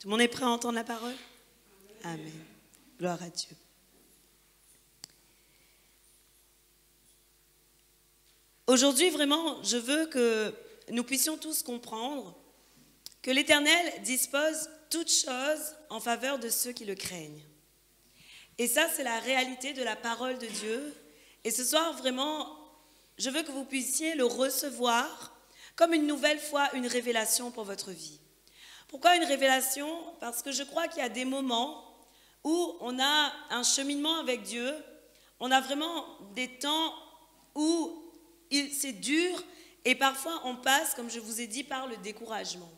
Tout le monde est prêt à entendre la parole? Amen. Gloire à Dieu. Aujourd'hui, vraiment, je veux que nous puissions tous comprendre que l'Éternel dispose toutes choses en faveur de ceux qui le craignent. Et ça, c'est la réalité de la parole de Dieu. Et ce soir, vraiment, je veux que vous puissiez le recevoir comme une nouvelle fois une révélation pour votre vie. Pourquoi une révélation? Parce que je crois qu'il y a des moments où on a un cheminement avec Dieu, on a vraiment des temps où c'est dur et parfois on passe, comme je vous ai dit, par le découragement.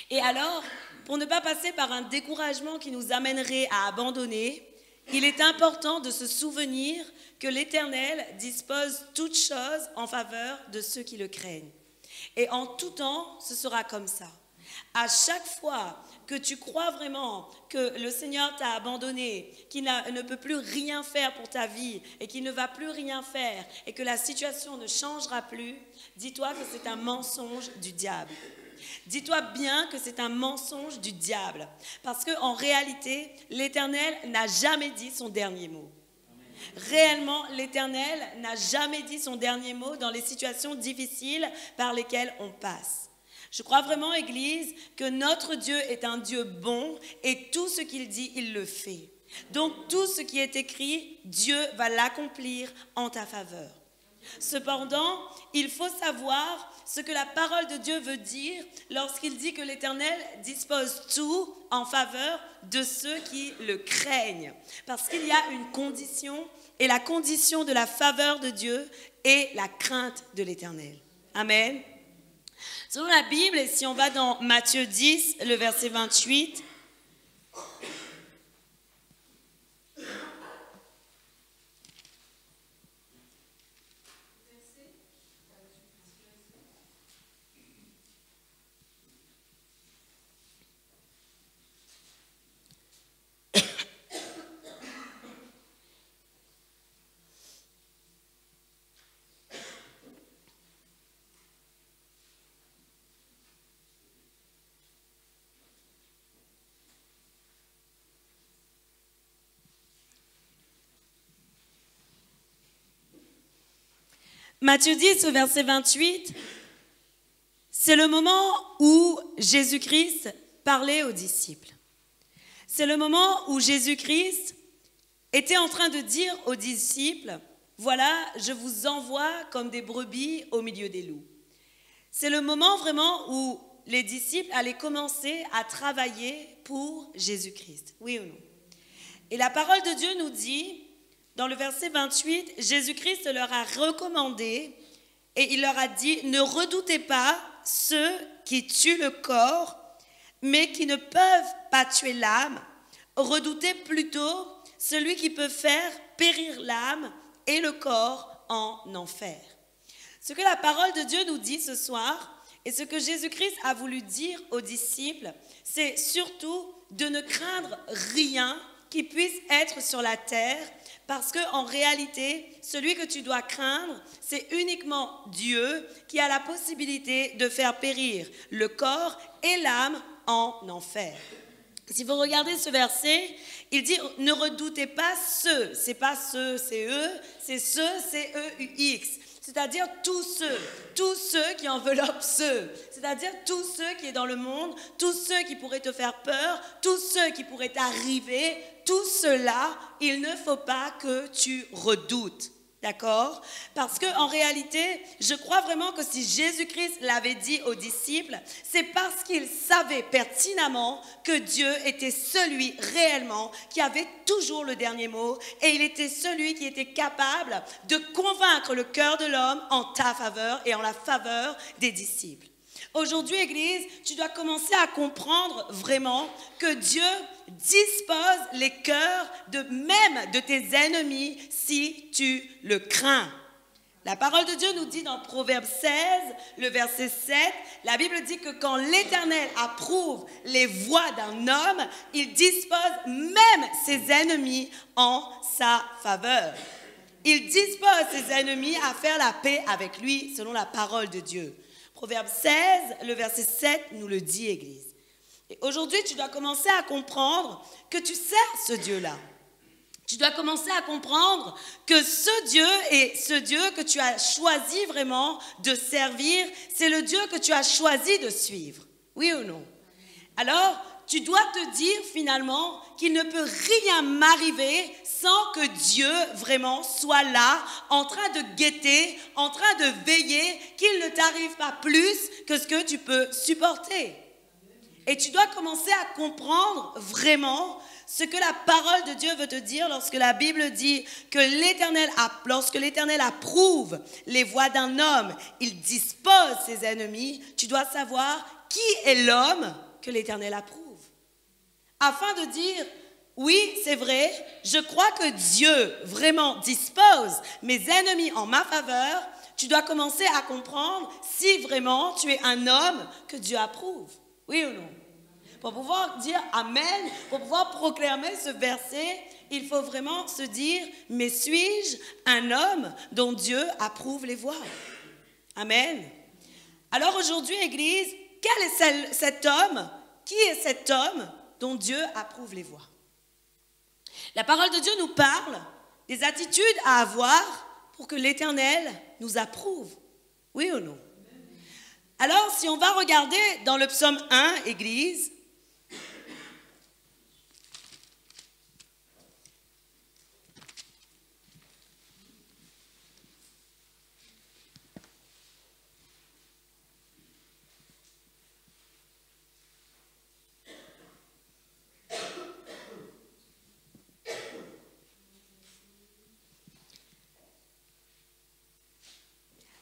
Et alors, pour ne pas passer par un découragement qui nous amènerait à abandonner, il est important de se souvenir que l'Éternel dispose toutes choses en faveur de ceux qui le craignent. Et en tout temps, ce sera comme ça. À chaque fois que tu crois vraiment que le Seigneur t'a abandonné, qu'il ne peut plus rien faire pour ta vie et qu'il ne va plus rien faire et que la situation ne changera plus, dis-toi que c'est un mensonge du diable. Dis-toi bien que c'est un mensonge du diable. Parce qu'en réalité, l'Éternel n'a jamais dit son dernier mot. Réellement, l'Éternel n'a jamais dit son dernier mot dans les situations difficiles par lesquelles on passe. Je crois vraiment, Église, que notre Dieu est un Dieu bon et tout ce qu'il dit, il le fait. Donc, tout ce qui est écrit, Dieu va l'accomplir en ta faveur. Cependant, il faut savoir ce que la parole de Dieu veut dire lorsqu'il dit que l'Éternel dispose tout en faveur de ceux qui le craignent. Parce qu'il y a une condition, et la condition de la faveur de Dieu est la crainte de l'Éternel. Amen. Selon la Bible, et si on va dans Matthieu 10, le verset 28, Matthieu 10, verset 28, c'est le moment où Jésus-Christ parlait aux disciples. C'est le moment où Jésus-Christ était en train de dire aux disciples, « Voilà, je vous envoie comme des brebis au milieu des loups. » C'est le moment vraiment où les disciples allaient commencer à travailler pour Jésus-Christ. Oui ou non? Et la parole de Dieu nous dit, dans le verset 28, Jésus-Christ leur a recommandé et il leur a dit « Ne redoutez pas ceux qui tuent le corps, mais qui ne peuvent pas tuer l'âme. Redoutez plutôt celui qui peut faire périr l'âme et le corps en enfer. » Ce que la parole de Dieu nous dit ce soir et ce que Jésus-Christ a voulu dire aux disciples, c'est surtout de ne craindre rien qui puisse être sur la terre, parce qu'en réalité, celui que tu dois craindre, c'est uniquement Dieu qui a la possibilité de faire périr le corps et l'âme en enfer. Si vous regardez ce verset, il dit « Ne redoutez pas ceux », c'est pas ceux, c'est eux, c'est ceux, c'est E-U-X. C'est-à-dire tous ceux qui enveloppent ceux, c'est-à-dire tous ceux qui sont dans le monde, tous ceux qui pourraient te faire peur, tous ceux qui pourraient t'arriver, tout cela, il ne faut pas que tu redoutes. D'accord? Parce qu'en réalité, je crois vraiment que si Jésus-Christ l'avait dit aux disciples, c'est parce qu'il savait pertinemment que Dieu était celui réellement qui avait toujours le dernier mot et il était celui qui était capable de convaincre le cœur de l'homme en ta faveur et en la faveur des disciples. Aujourd'hui, Église, tu dois commencer à comprendre vraiment que Dieu dispose les cœurs même de tes ennemis si tu le crains. La parole de Dieu nous dit dans Proverbe 16, le verset 7, la Bible dit que quand l'Éternel approuve les voies d'un homme, il dispose même ses ennemis en sa faveur. Il dispose ses ennemis à faire la paix avec lui selon la parole de Dieu. Proverbe 16, le verset 7 nous le dit, Église. Et aujourd'hui, tu dois commencer à comprendre que tu sers ce Dieu-là. Tu dois commencer à comprendre que ce Dieu est ce Dieu que tu as choisi vraiment de servir. C'est le Dieu que tu as choisi de suivre. Oui ou non? Alors, tu dois te dire finalement qu'il ne peut rien m'arriver sans que Dieu vraiment soit là, en train de guetter, en train de veiller, qu'il ne t'arrive pas plus que ce que tu peux supporter. Et tu dois commencer à comprendre vraiment ce que la parole de Dieu veut te dire lorsque la Bible dit que lorsque l'Éternel approuve les voies d'un homme, il dispose ses ennemis. Tu dois savoir qui est l'homme que l'Éternel approuve. Afin de dire, oui, c'est vrai, je crois que Dieu vraiment dispose mes ennemis en ma faveur, tu dois commencer à comprendre si vraiment tu es un homme que Dieu approuve. Oui ou non? Pour pouvoir dire Amen, pour pouvoir proclamer ce verset, il faut vraiment se dire, mais suis-je un homme dont Dieu approuve les voies? Amen. Alors aujourd'hui, Église, quel est cet homme? Qui est cet homme dont Dieu approuve les voies? La parole de Dieu nous parle des attitudes à avoir pour que l'Éternel nous approuve. Oui ou non? Alors, si on va regarder dans le psaume 1, Église,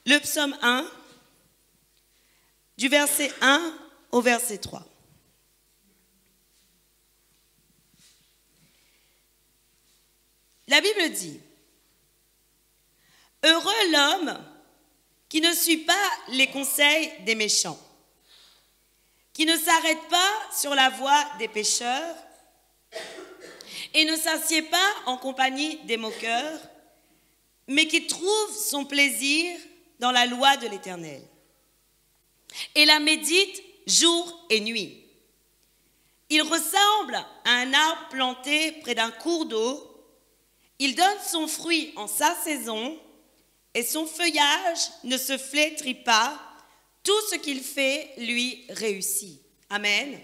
le psaume 1, du verset 1 au verset 3. La Bible dit, « Heureux l'homme qui ne suit pas les conseils des méchants, qui ne s'arrête pas sur la voie des pécheurs et ne s'assied pas en compagnie des moqueurs, mais qui trouve son plaisir dans la loi de l'Éternel et la médite jour et nuit. Il ressemble à un arbre planté près d'un cours d'eau. Il donne son fruit en sa saison et son feuillage ne se flétrit pas. Tout ce qu'il fait lui réussit. » Amen.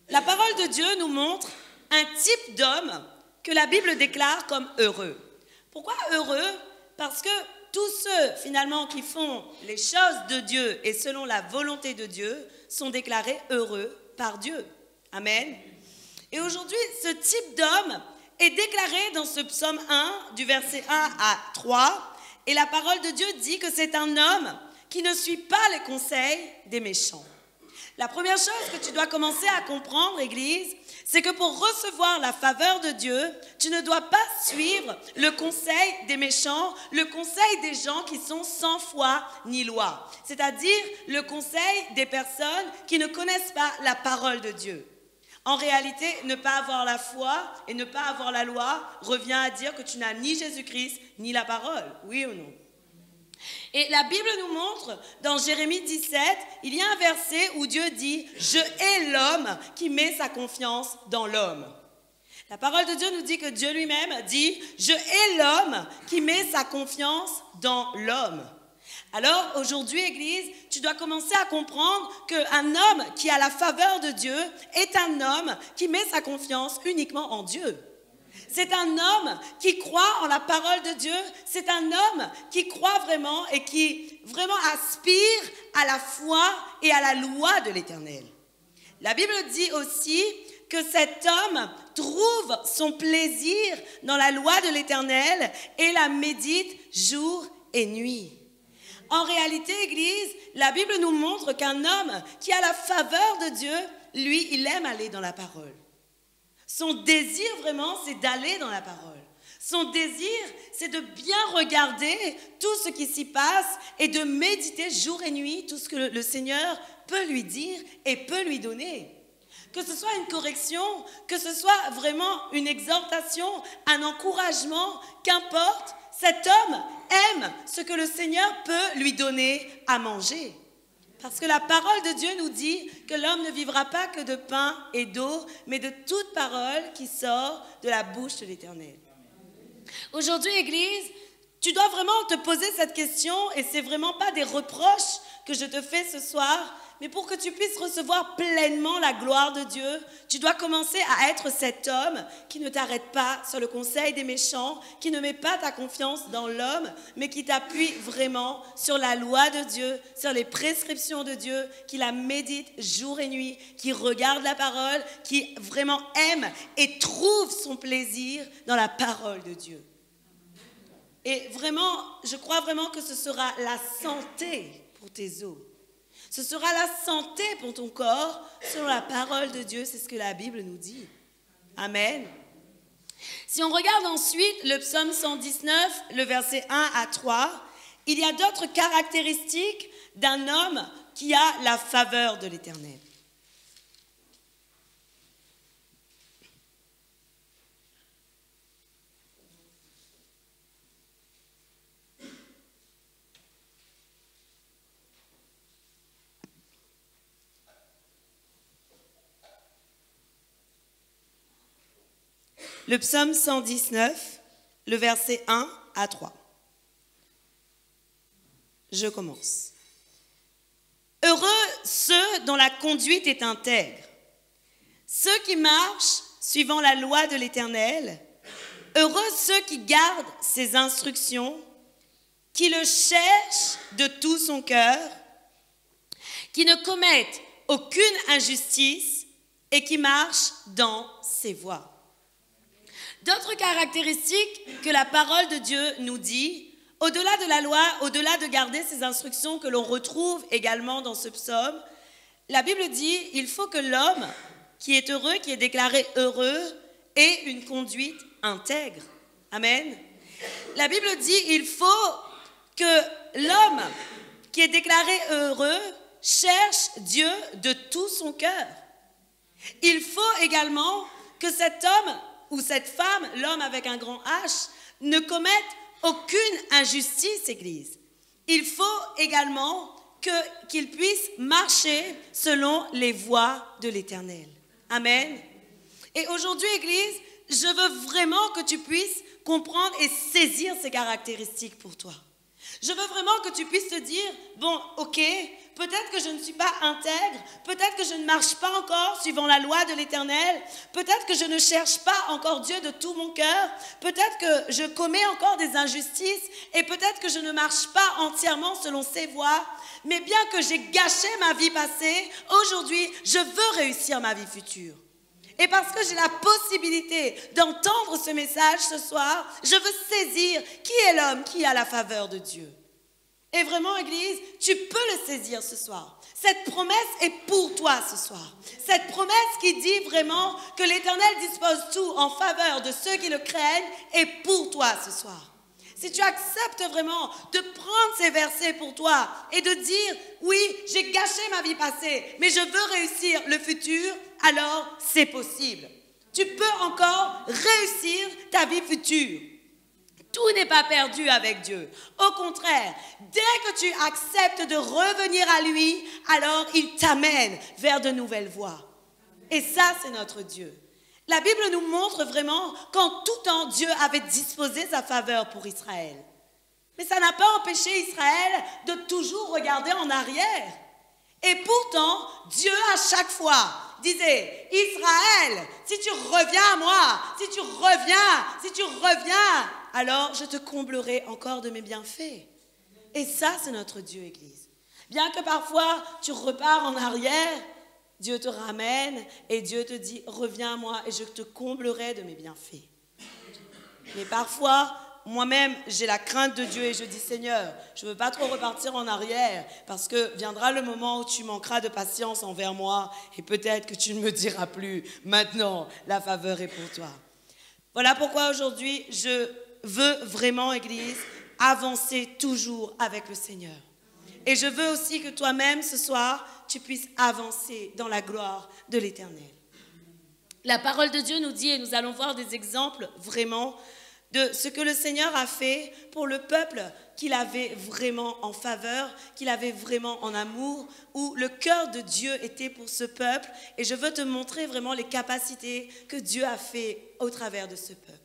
La parole de Dieu nous montre un type d'homme que la Bible déclare comme heureux. Pourquoi heureux? Parce que tous ceux, finalement, qui font les choses de Dieu et selon la volonté de Dieu sont déclarés heureux par Dieu. Amen. Et aujourd'hui, ce type d'homme est déclaré dans ce psaume 1, du verset 1 à 3. Et la parole de Dieu dit que c'est un homme qui ne suit pas les conseils des méchants. La première chose que tu dois commencer à comprendre, Église, c'est que pour recevoir la faveur de Dieu, tu ne dois pas suivre le conseil des méchants, le conseil des gens qui sont sans foi ni loi. C'est-à-dire le conseil des personnes qui ne connaissent pas la parole de Dieu. En réalité, ne pas avoir la foi et ne pas avoir la loi revient à dire que tu n'as ni Jésus-Christ ni la parole. Oui ou non? Et la Bible nous montre, dans Jérémie 17, il y a un verset où Dieu dit « Je hais l'homme qui met sa confiance dans l'homme ». La parole de Dieu nous dit que Dieu lui-même dit « Je hais l'homme qui met sa confiance dans l'homme ». Alors aujourd'hui, Église, tu dois commencer à comprendre qu'un homme qui a la faveur de Dieu est un homme qui met sa confiance uniquement en Dieu. C'est un homme qui croit en la parole de Dieu. C'est un homme qui croit vraiment et qui vraiment aspire à la foi et à la loi de l'Éternel. La Bible dit aussi que cet homme trouve son plaisir dans la loi de l'Éternel et la médite jour et nuit. En réalité, Église, la Bible nous montre qu'un homme qui a la faveur de Dieu, lui, il aime aller dans la parole. Son désir vraiment, c'est d'aller dans la parole. Son désir, c'est de bien regarder tout ce qui s'y passe et de méditer jour et nuit tout ce que le Seigneur peut lui dire et peut lui donner. Que ce soit une correction, que ce soit vraiment une exhortation, un encouragement, qu'importe, cet homme aime ce que le Seigneur peut lui donner à manger. Parce que la parole de Dieu nous dit que l'homme ne vivra pas que de pain et d'eau, mais de toute parole qui sort de la bouche de l'Éternel. Aujourd'hui, Église, tu dois vraiment te poser cette question, et c'est vraiment pas des reproches que je te fais ce soir, mais pour que tu puisses recevoir pleinement la gloire de Dieu, tu dois commencer à être cet homme qui ne t'arrête pas sur le conseil des méchants, qui ne met pas ta confiance dans l'homme, mais qui t'appuie vraiment sur la loi de Dieu, sur les prescriptions de Dieu, qui la médite jour et nuit, qui regarde la parole, qui vraiment aime et trouve son plaisir dans la parole de Dieu. Et vraiment, je crois vraiment que ce sera la santé pour tes os. Ce sera la santé pour ton corps, selon la parole de Dieu, c'est ce que la Bible nous dit. Amen. Si on regarde ensuite le psaume 119, le verset 1 à 3, il y a d'autres caractéristiques d'un homme qui a la faveur de l'Éternel. Le psaume 119, le verset 1 à 3. Je commence. Heureux ceux dont la conduite est intègre, ceux qui marchent suivant la loi de l'Éternel, heureux ceux qui gardent ses instructions, qui le cherchent de tout son cœur, qui ne commettent aucune injustice et qui marchent dans ses voies. D'autres caractéristiques que la parole de Dieu nous dit, au-delà de la loi, au-delà de garder ces instructions que l'on retrouve également dans ce psaume, la Bible dit il faut que l'homme qui est heureux, qui est déclaré heureux, ait une conduite intègre. Amen. La Bible dit il faut que l'homme qui est déclaré heureux cherche Dieu de tout son cœur. Il faut également que cet homme ou cette femme, l'homme avec un grand H, ne commette aucune injustice, Église. Il faut également qu'il puisse marcher selon les voies de l'Éternel. Amen. Et aujourd'hui, Église, je veux vraiment que tu puisses comprendre et saisir ces caractéristiques pour toi. Je veux vraiment que tu puisses te dire, bon, ok, peut-être que je ne suis pas intègre, peut-être que je ne marche pas encore suivant la loi de l'Éternel, peut-être que je ne cherche pas encore Dieu de tout mon cœur, peut-être que je commets encore des injustices et peut-être que je ne marche pas entièrement selon ses voies, mais bien que j'ai gâché ma vie passée, aujourd'hui, je veux réussir ma vie future. Et parce que j'ai la possibilité d'entendre ce message ce soir, je veux saisir qui est l'homme qui a la faveur de Dieu. Et vraiment, Église, tu peux le saisir ce soir. Cette promesse est pour toi ce soir. Cette promesse qui dit vraiment que l'Éternel dispose tout en faveur de ceux qui le craignent est pour toi ce soir. Si tu acceptes vraiment de prendre ces versets pour toi et de dire, oui, j'ai gâché ma vie passée, mais je veux réussir le futur, alors c'est possible. Tu peux encore réussir ta vie future. Tout n'est pas perdu avec Dieu. Au contraire, dès que tu acceptes de revenir à lui, alors il t'amène vers de nouvelles voies. Et ça, c'est notre Dieu. La Bible nous montre vraiment qu'en tout temps, Dieu avait disposé sa faveur pour Israël. Mais ça n'a pas empêché Israël de toujours regarder en arrière. Et pourtant, Dieu à chaque fois disait, Israël, si tu reviens à moi, si tu reviens, alors je te comblerai encore de mes bienfaits. Et ça, c'est notre Dieu, Église. Bien que parfois tu repars en arrière, Dieu te ramène et Dieu te dit, reviens à moi et je te comblerai de mes bienfaits. Mais parfois, moi-même, j'ai la crainte de Dieu et je dis, Seigneur, je ne veux pas trop repartir en arrière parce que viendra le moment où tu manqueras de patience envers moi et peut-être que tu ne me diras plus, maintenant, la faveur est pour toi. Voilà pourquoi aujourd'hui, je veux vraiment, Église, avancer toujours avec le Seigneur. Et je veux aussi que toi-même, ce soir, tu puisses avancer dans la gloire de l'Éternel. La parole de Dieu nous dit, et nous allons voir des exemples vraiment de ce que le Seigneur a fait pour le peuple qu'il avait vraiment en faveur, qu'il avait vraiment en amour, où le cœur de Dieu était pour ce peuple. Et je veux te montrer vraiment les capacités que Dieu a fait au travers de ce peuple.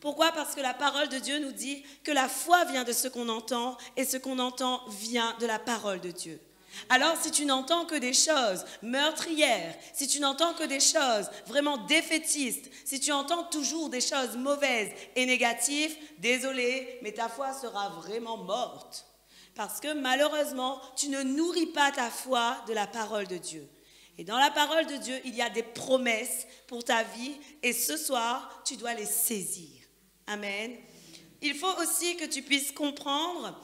Pourquoi? Parce que la parole de Dieu nous dit que la foi vient de ce qu'on entend et ce qu'on entend vient de la parole de Dieu. Alors, si tu n'entends que des choses meurtrières, si tu n'entends que des choses vraiment défaitistes, si tu entends toujours des choses mauvaises et négatives, désolé, mais ta foi sera vraiment morte. Parce que malheureusement, tu ne nourris pas ta foi de la parole de Dieu. Et dans la parole de Dieu, il y a des promesses pour ta vie et ce soir, tu dois les saisir. Amen. Il faut aussi que tu puisses comprendre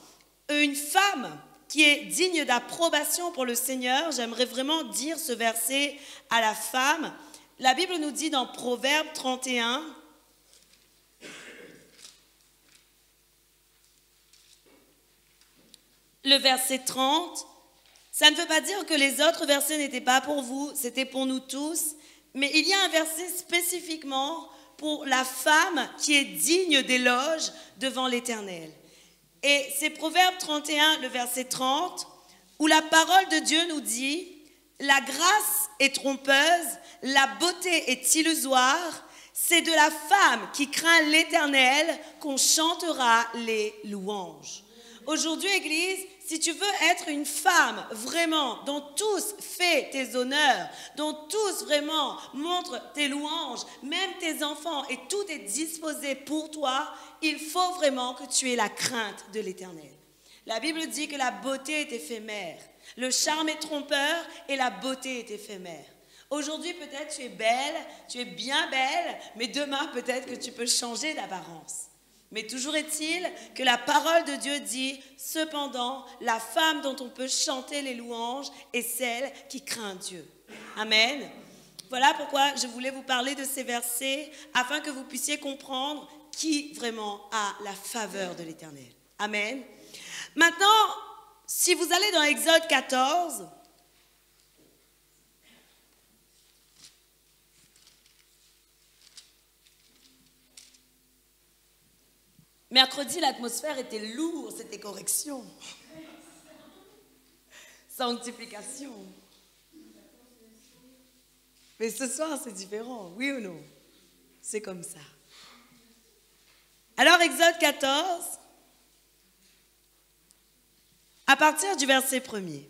une femme qui est digne d'approbation pour le Seigneur. J'aimerais vraiment dire ce verset à la femme. La Bible nous dit dans Proverbe 31, le verset 30, ça ne veut pas dire que les autres versets n'étaient pas pour vous, c'était pour nous tous, mais il y a un verset spécifiquement pour la femme qui est digne d'éloge devant l'Éternel. Et c'est Proverbe 31, le verset 30, où la parole de Dieu nous dit « La grâce est trompeuse, la beauté est illusoire, c'est de la femme qui craint l'Éternel qu'on chantera les louanges. » Aujourd'hui, Église, si tu veux être une femme vraiment dont tous fait tes honneurs, dont tous vraiment montrent tes louanges, même tes enfants, et tout est disposé pour toi, il faut vraiment que tu aies la crainte de l'Éternel. La Bible dit que la beauté est éphémère, le charme est trompeur et la beauté est éphémère. Aujourd'hui, peut-être tu es belle, tu es bien belle, mais demain, peut-être que tu peux changer d'apparence. Mais toujours est-il que la parole de Dieu dit, cependant, la femme dont on peut chanter les louanges est celle qui craint Dieu. Amen. Voilà pourquoi je voulais vous parler de ces versets, afin que vous puissiez comprendre qui vraiment a la faveur de l'Éternel. Amen. Maintenant, si vous allez dans Exode 14, mercredi, l'atmosphère était lourde, c'était correction, sanctification. Mais ce soir, c'est différent, oui ou non? C'est comme ça. Alors, Exode 14, à partir du verset 1er.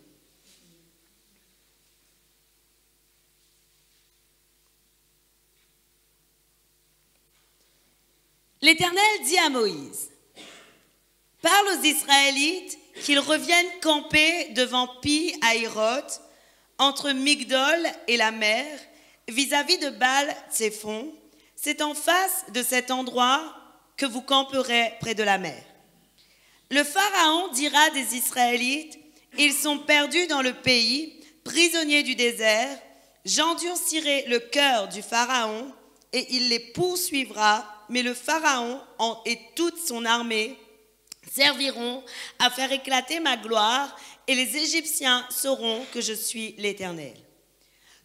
L'Éternel dit à Moïse, « Parle aux Israélites qu'ils reviennent camper devant Pi-Hahiroth, entre Migdol et la mer, vis-à-vis de Baal-Tséphon. C'est en face de cet endroit que vous camperez près de la mer. Le Pharaon dira des Israélites, ils sont perdus dans le pays, prisonniers du désert. J'endurcirai le cœur du Pharaon et il les poursuivra. Mais le Pharaon et toute son armée serviront à faire éclater ma gloire et les Égyptiens sauront que je suis l'Éternel. »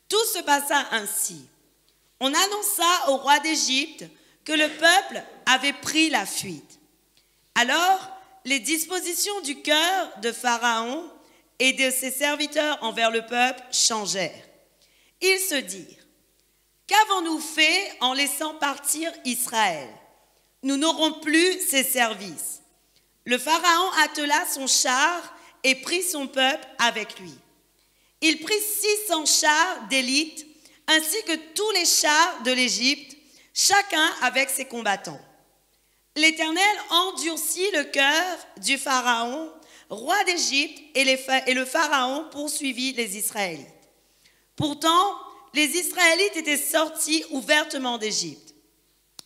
Tout se passa ainsi. On annonça au roi d'Égypte que le peuple avait pris la fuite. Alors, les dispositions du cœur de Pharaon et de ses serviteurs envers le peuple changèrent. Ils se dirent, « Qu'avons-nous fait en laissant partir Israël? Nous n'aurons plus ses services. » Le Pharaon attela son char et prit son peuple avec lui. Il prit 600 chars d'élite, ainsi que tous les chars de l'Égypte, chacun avec ses combattants. L'Éternel endurcit le cœur du Pharaon, roi d'Égypte, et le Pharaon poursuivit les Israélites. Pourtant, les Israélites étaient sortis ouvertement d'Égypte.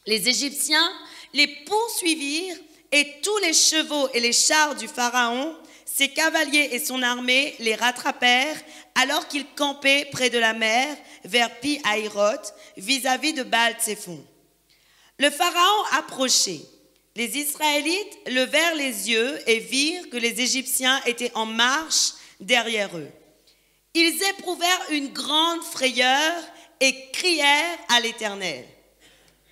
Les Égyptiens les poursuivirent et tous les chevaux et les chars du Pharaon, ses cavaliers et son armée les rattrapèrent alors qu'ils campaient près de la mer vers Pi-Hahiroth, vis-à-vis de Baal-Tséphon. Le Pharaon approchait. Les Israélites levèrent les yeux et virent que les Égyptiens étaient en marche derrière eux. Ils éprouvèrent une grande frayeur et crièrent à l'Éternel.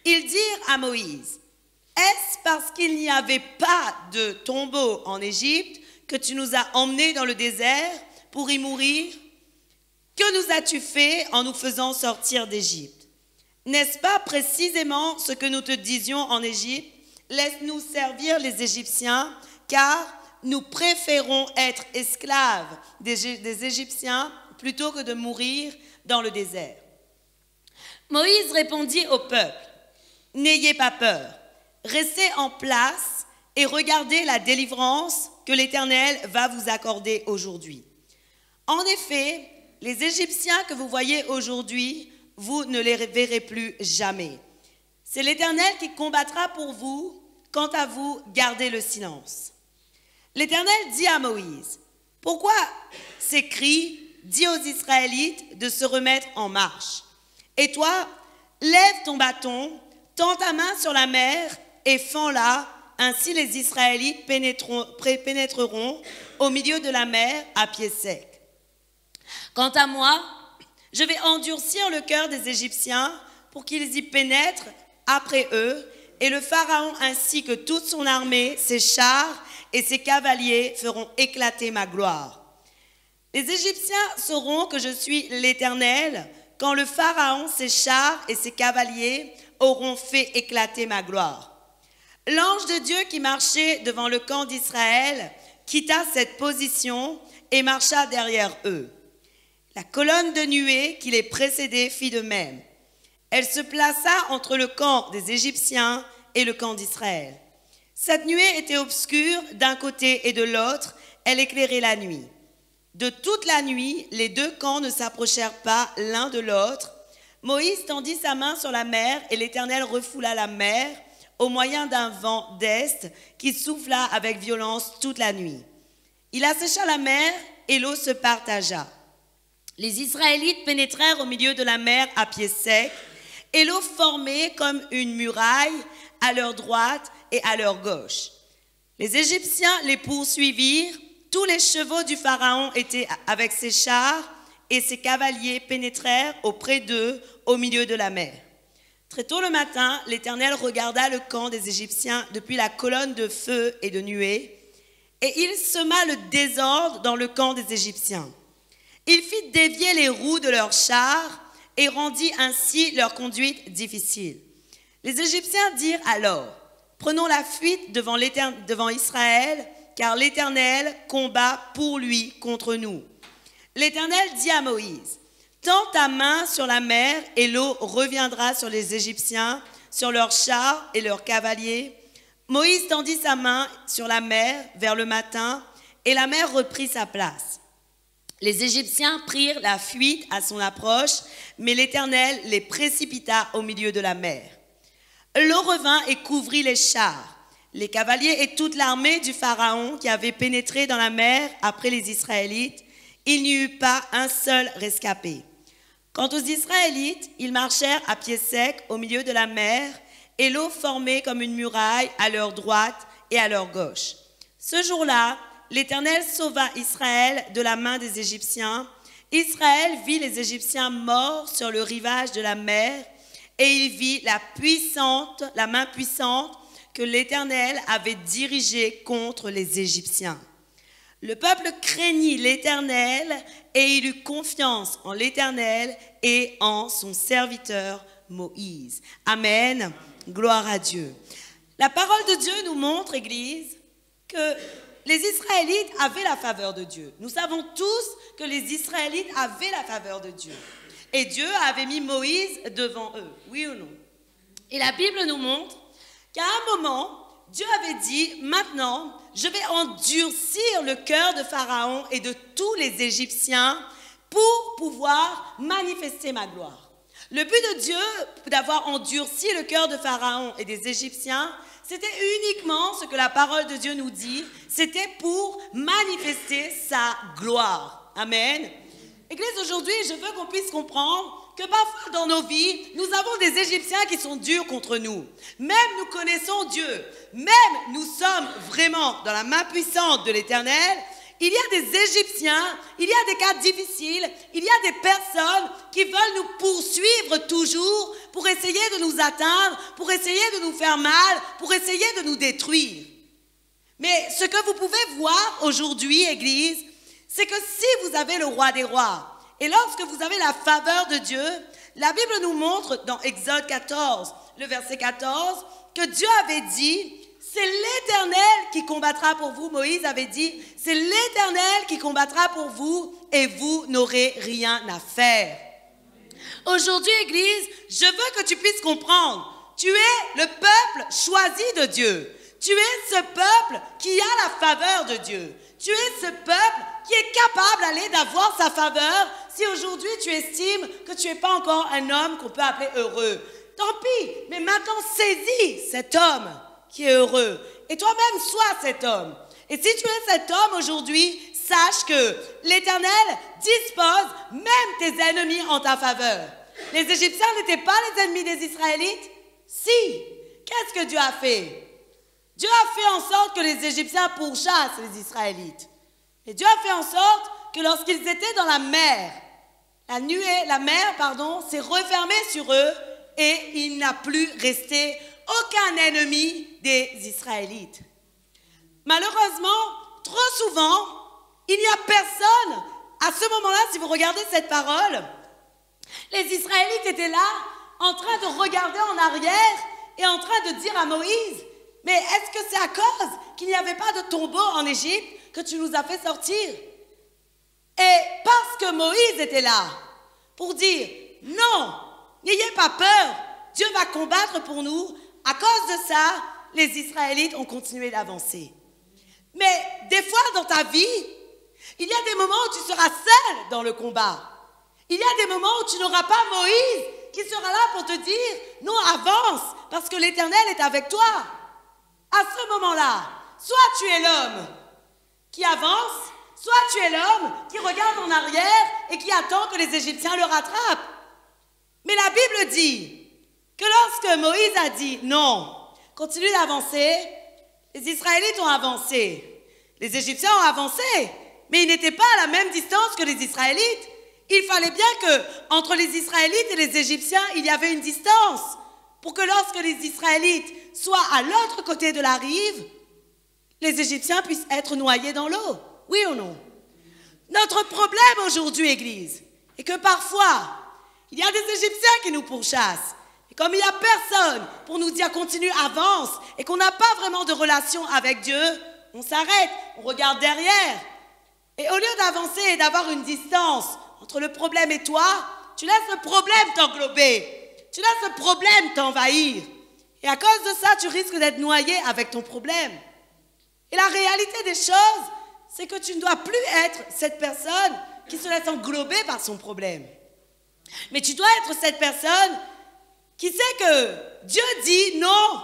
Ils dirent à Moïse, « Est-ce parce qu'il n'y avait pas de tombeau en Égypte que tu nous as emmenés dans le désert pour y mourir? Que nous as-tu fait en nous faisant sortir d'Égypte? N'est-ce pas précisément ce que nous te disions en Égypte? Laisse-nous servir les Égyptiens, car nous préférons être esclaves des Égyptiens plutôt que de mourir dans le désert. Moïse répondit au peuple, « N'ayez pas peur, restez en place et regardez la délivrance que l'Éternel va vous accorder aujourd'hui. En effet, les Égyptiens que vous voyez aujourd'hui, vous ne les verrez plus jamais. C'est l'Éternel qui combattra pour vous. Quant à vous, gardez le silence. » L'Éternel dit à Moïse, « Pourquoi ces cris? Dis aux Israélites de se remettre en marche. Et toi, lève ton bâton, tends ta main sur la mer et fends-la. Ainsi les Israélites pénétreront au milieu de la mer à pied sec. Quant à moi, je vais endurcir le cœur des Égyptiens pour qu'ils y pénètrent après eux, et le Pharaon ainsi que toute son armée, ses chars et ses cavaliers feront éclater ma gloire. Les Égyptiens sauront que je suis l'Éternel quand le Pharaon, ses chars et ses cavaliers auront fait éclater ma gloire. » L'ange de Dieu qui marchait devant le camp d'Israël quitta cette position et marcha derrière eux. La colonne de nuée qui les précédait fit de même. Elle se plaça entre le camp des Égyptiens et le camp d'Israël. Cette nuée était obscure d'un côté et de l'autre, elle éclairait la nuit. De toute la nuit, les deux camps ne s'approchèrent pas l'un de l'autre. Moïse tendit sa main sur la mer et l'Éternel refoula la mer au moyen d'un vent d'est qui souffla avec violence toute la nuit. Il assécha la mer et l'eau se partagea. Les Israélites pénétrèrent au milieu de la mer à pied sec, et l'eau formait comme une muraille à leur droite et à leur gauche. Les Égyptiens les poursuivirent, tous les chevaux du Pharaon étaient avec ses chars, et ses cavaliers pénétrèrent auprès d'eux au milieu de la mer. Très tôt le matin, l'Éternel regarda le camp des Égyptiens depuis la colonne de feu et de nuée, et il sema le désordre dans le camp des Égyptiens. Il fit dévier les roues de leurs chars et rendit ainsi leur conduite difficile. Les Égyptiens dirent alors, « Prenons la fuite devant Israël, car l'Éternel combat pour lui contre nous. » L'Éternel dit à Moïse, « Tends ta main sur la mer et l'eau reviendra sur les Égyptiens, sur leurs chars et leurs cavaliers. » Moïse tendit sa main sur la mer vers le matin et la mer reprit sa place. Les Égyptiens prirent la fuite à son approche, mais l'Éternel les précipita au milieu de la mer. L'eau revint et couvrit les chars, les cavaliers et toute l'armée du Pharaon qui avait pénétré dans la mer après les Israélites. Il n'y eut pas un seul rescapé. Quant aux Israélites, ils marchèrent à pied sec au milieu de la mer, et l'eau formait comme une muraille à leur droite et à leur gauche. Ce jour-là, l'Éternel sauva Israël de la main des Égyptiens. Israël vit les Égyptiens morts sur le rivage de la mer, et il vit la main puissante que l'Éternel avait dirigée contre les Égyptiens. Le peuple craignit l'Éternel et il eut confiance en l'Éternel et en son serviteur Moïse. Amen. Gloire à Dieu. La parole de Dieu nous montre, Église, que les Israélites avaient la faveur de Dieu. Nous savons tous que les Israélites avaient la faveur de Dieu. Et Dieu avait mis Moïse devant eux, oui ou non? Et la Bible nous montre qu'à un moment, Dieu avait dit, maintenant, je vais endurcir le cœur de Pharaon et de tous les Égyptiens pour pouvoir manifester ma gloire. Le but de Dieu d'avoir endurci le cœur de Pharaon et des Égyptiens, c'était uniquement ce que la parole de Dieu nous dit, c'était pour manifester sa gloire. Amen. Église, aujourd'hui, je veux qu'on puisse comprendre que parfois dans nos vies, nous avons des Égyptiens qui sont durs contre nous. Même nous connaissons Dieu, même nous sommes vraiment dans la main puissante de l'Éternel, il y a des Égyptiens, il y a des cas difficiles, il y a des personnes qui veulent nous poursuivre toujours pour essayer de nous atteindre, pour essayer de nous faire mal, pour essayer de nous détruire. Mais ce que vous pouvez voir aujourd'hui, Église, c'est que si vous avez le roi des rois, et lorsque vous avez la faveur de Dieu, la Bible nous montre dans Exode 14, le verset 14, que Dieu avait dit, c'est l'Éternel qui combattra pour vous. Moïse avait dit, c'est l'Éternel qui combattra pour vous et vous n'aurez rien à faire. Aujourd'hui, Église, je veux que tu puisses comprendre, tu es le peuple choisi de Dieu. Tu es ce peuple qui a la faveur de Dieu. Tu es ce peuple qui est capable d'avoir sa faveur si aujourd'hui tu estimes que tu n'es pas encore un homme qu'on peut appeler heureux. Tant pis, mais maintenant saisis cet homme qui est heureux. Et toi-même, sois cet homme. Et si tu es cet homme aujourd'hui, sache que l'Éternel dispose même tes ennemis en ta faveur. Les Égyptiens n'étaient pas les ennemis des Israélites? Si. Qu'est-ce que Dieu a fait? Dieu a fait en sorte que les Égyptiens pourchassent les Israélites. Et Dieu a fait en sorte que lorsqu'ils étaient dans la mer, la mer s'est refermée sur eux et il n'a plus resté aucun ennemi des Israélites. Malheureusement, trop souvent, il n'y a personne. À ce moment-là, si vous regardez cette parole, les Israélites étaient là en train de regarder en arrière et en train de dire à Moïse, mais est-ce que c'est à cause qu'il n'y avait pas de tombeau en Égypte que tu nous as fait sortir? Et parce que Moïse était là pour dire, non, n'ayez pas peur, Dieu va combattre pour nous. À cause de ça, les Israélites ont continué d'avancer. Mais des fois dans ta vie, il y a des moments où tu seras seul dans le combat. Il y a des moments où tu n'auras pas Moïse qui sera là pour te dire, non, avance, parce que l'Éternel est avec toi. À ce moment-là, soit tu es l'homme qui avance, soit tu es l'homme qui regarde en arrière et qui attend que les Égyptiens le rattrapent. Mais la Bible dit que lorsque Moïse a dit non, continue d'avancer, les Israélites ont avancé. Les Égyptiens ont avancé, mais ils n'étaient pas à la même distance que les Israélites. Il fallait bien qu'entre les Israélites et les Égyptiens, il y avait une distance pour que lorsque les Israélites soient à l'autre côté de la rive, les Égyptiens puissent être noyés dans l'eau. Oui ou non? Notre problème aujourd'hui, Église, est que parfois, il y a des Égyptiens qui nous pourchassent. Et comme il n'y a personne pour nous dire continue, avance, et qu'on n'a pas vraiment de relation avec Dieu, on s'arrête, on regarde derrière. Et au lieu d'avancer et d'avoir une distance entre le problème et toi, tu laisses le problème t'englober. Tu laisses le problème t'envahir. Et à cause de ça, tu risques d'être noyé avec ton problème. Et la réalité des choses, c'est que tu ne dois plus être cette personne qui se laisse englober par son problème. Mais tu dois être cette personne qui sait que Dieu dit non,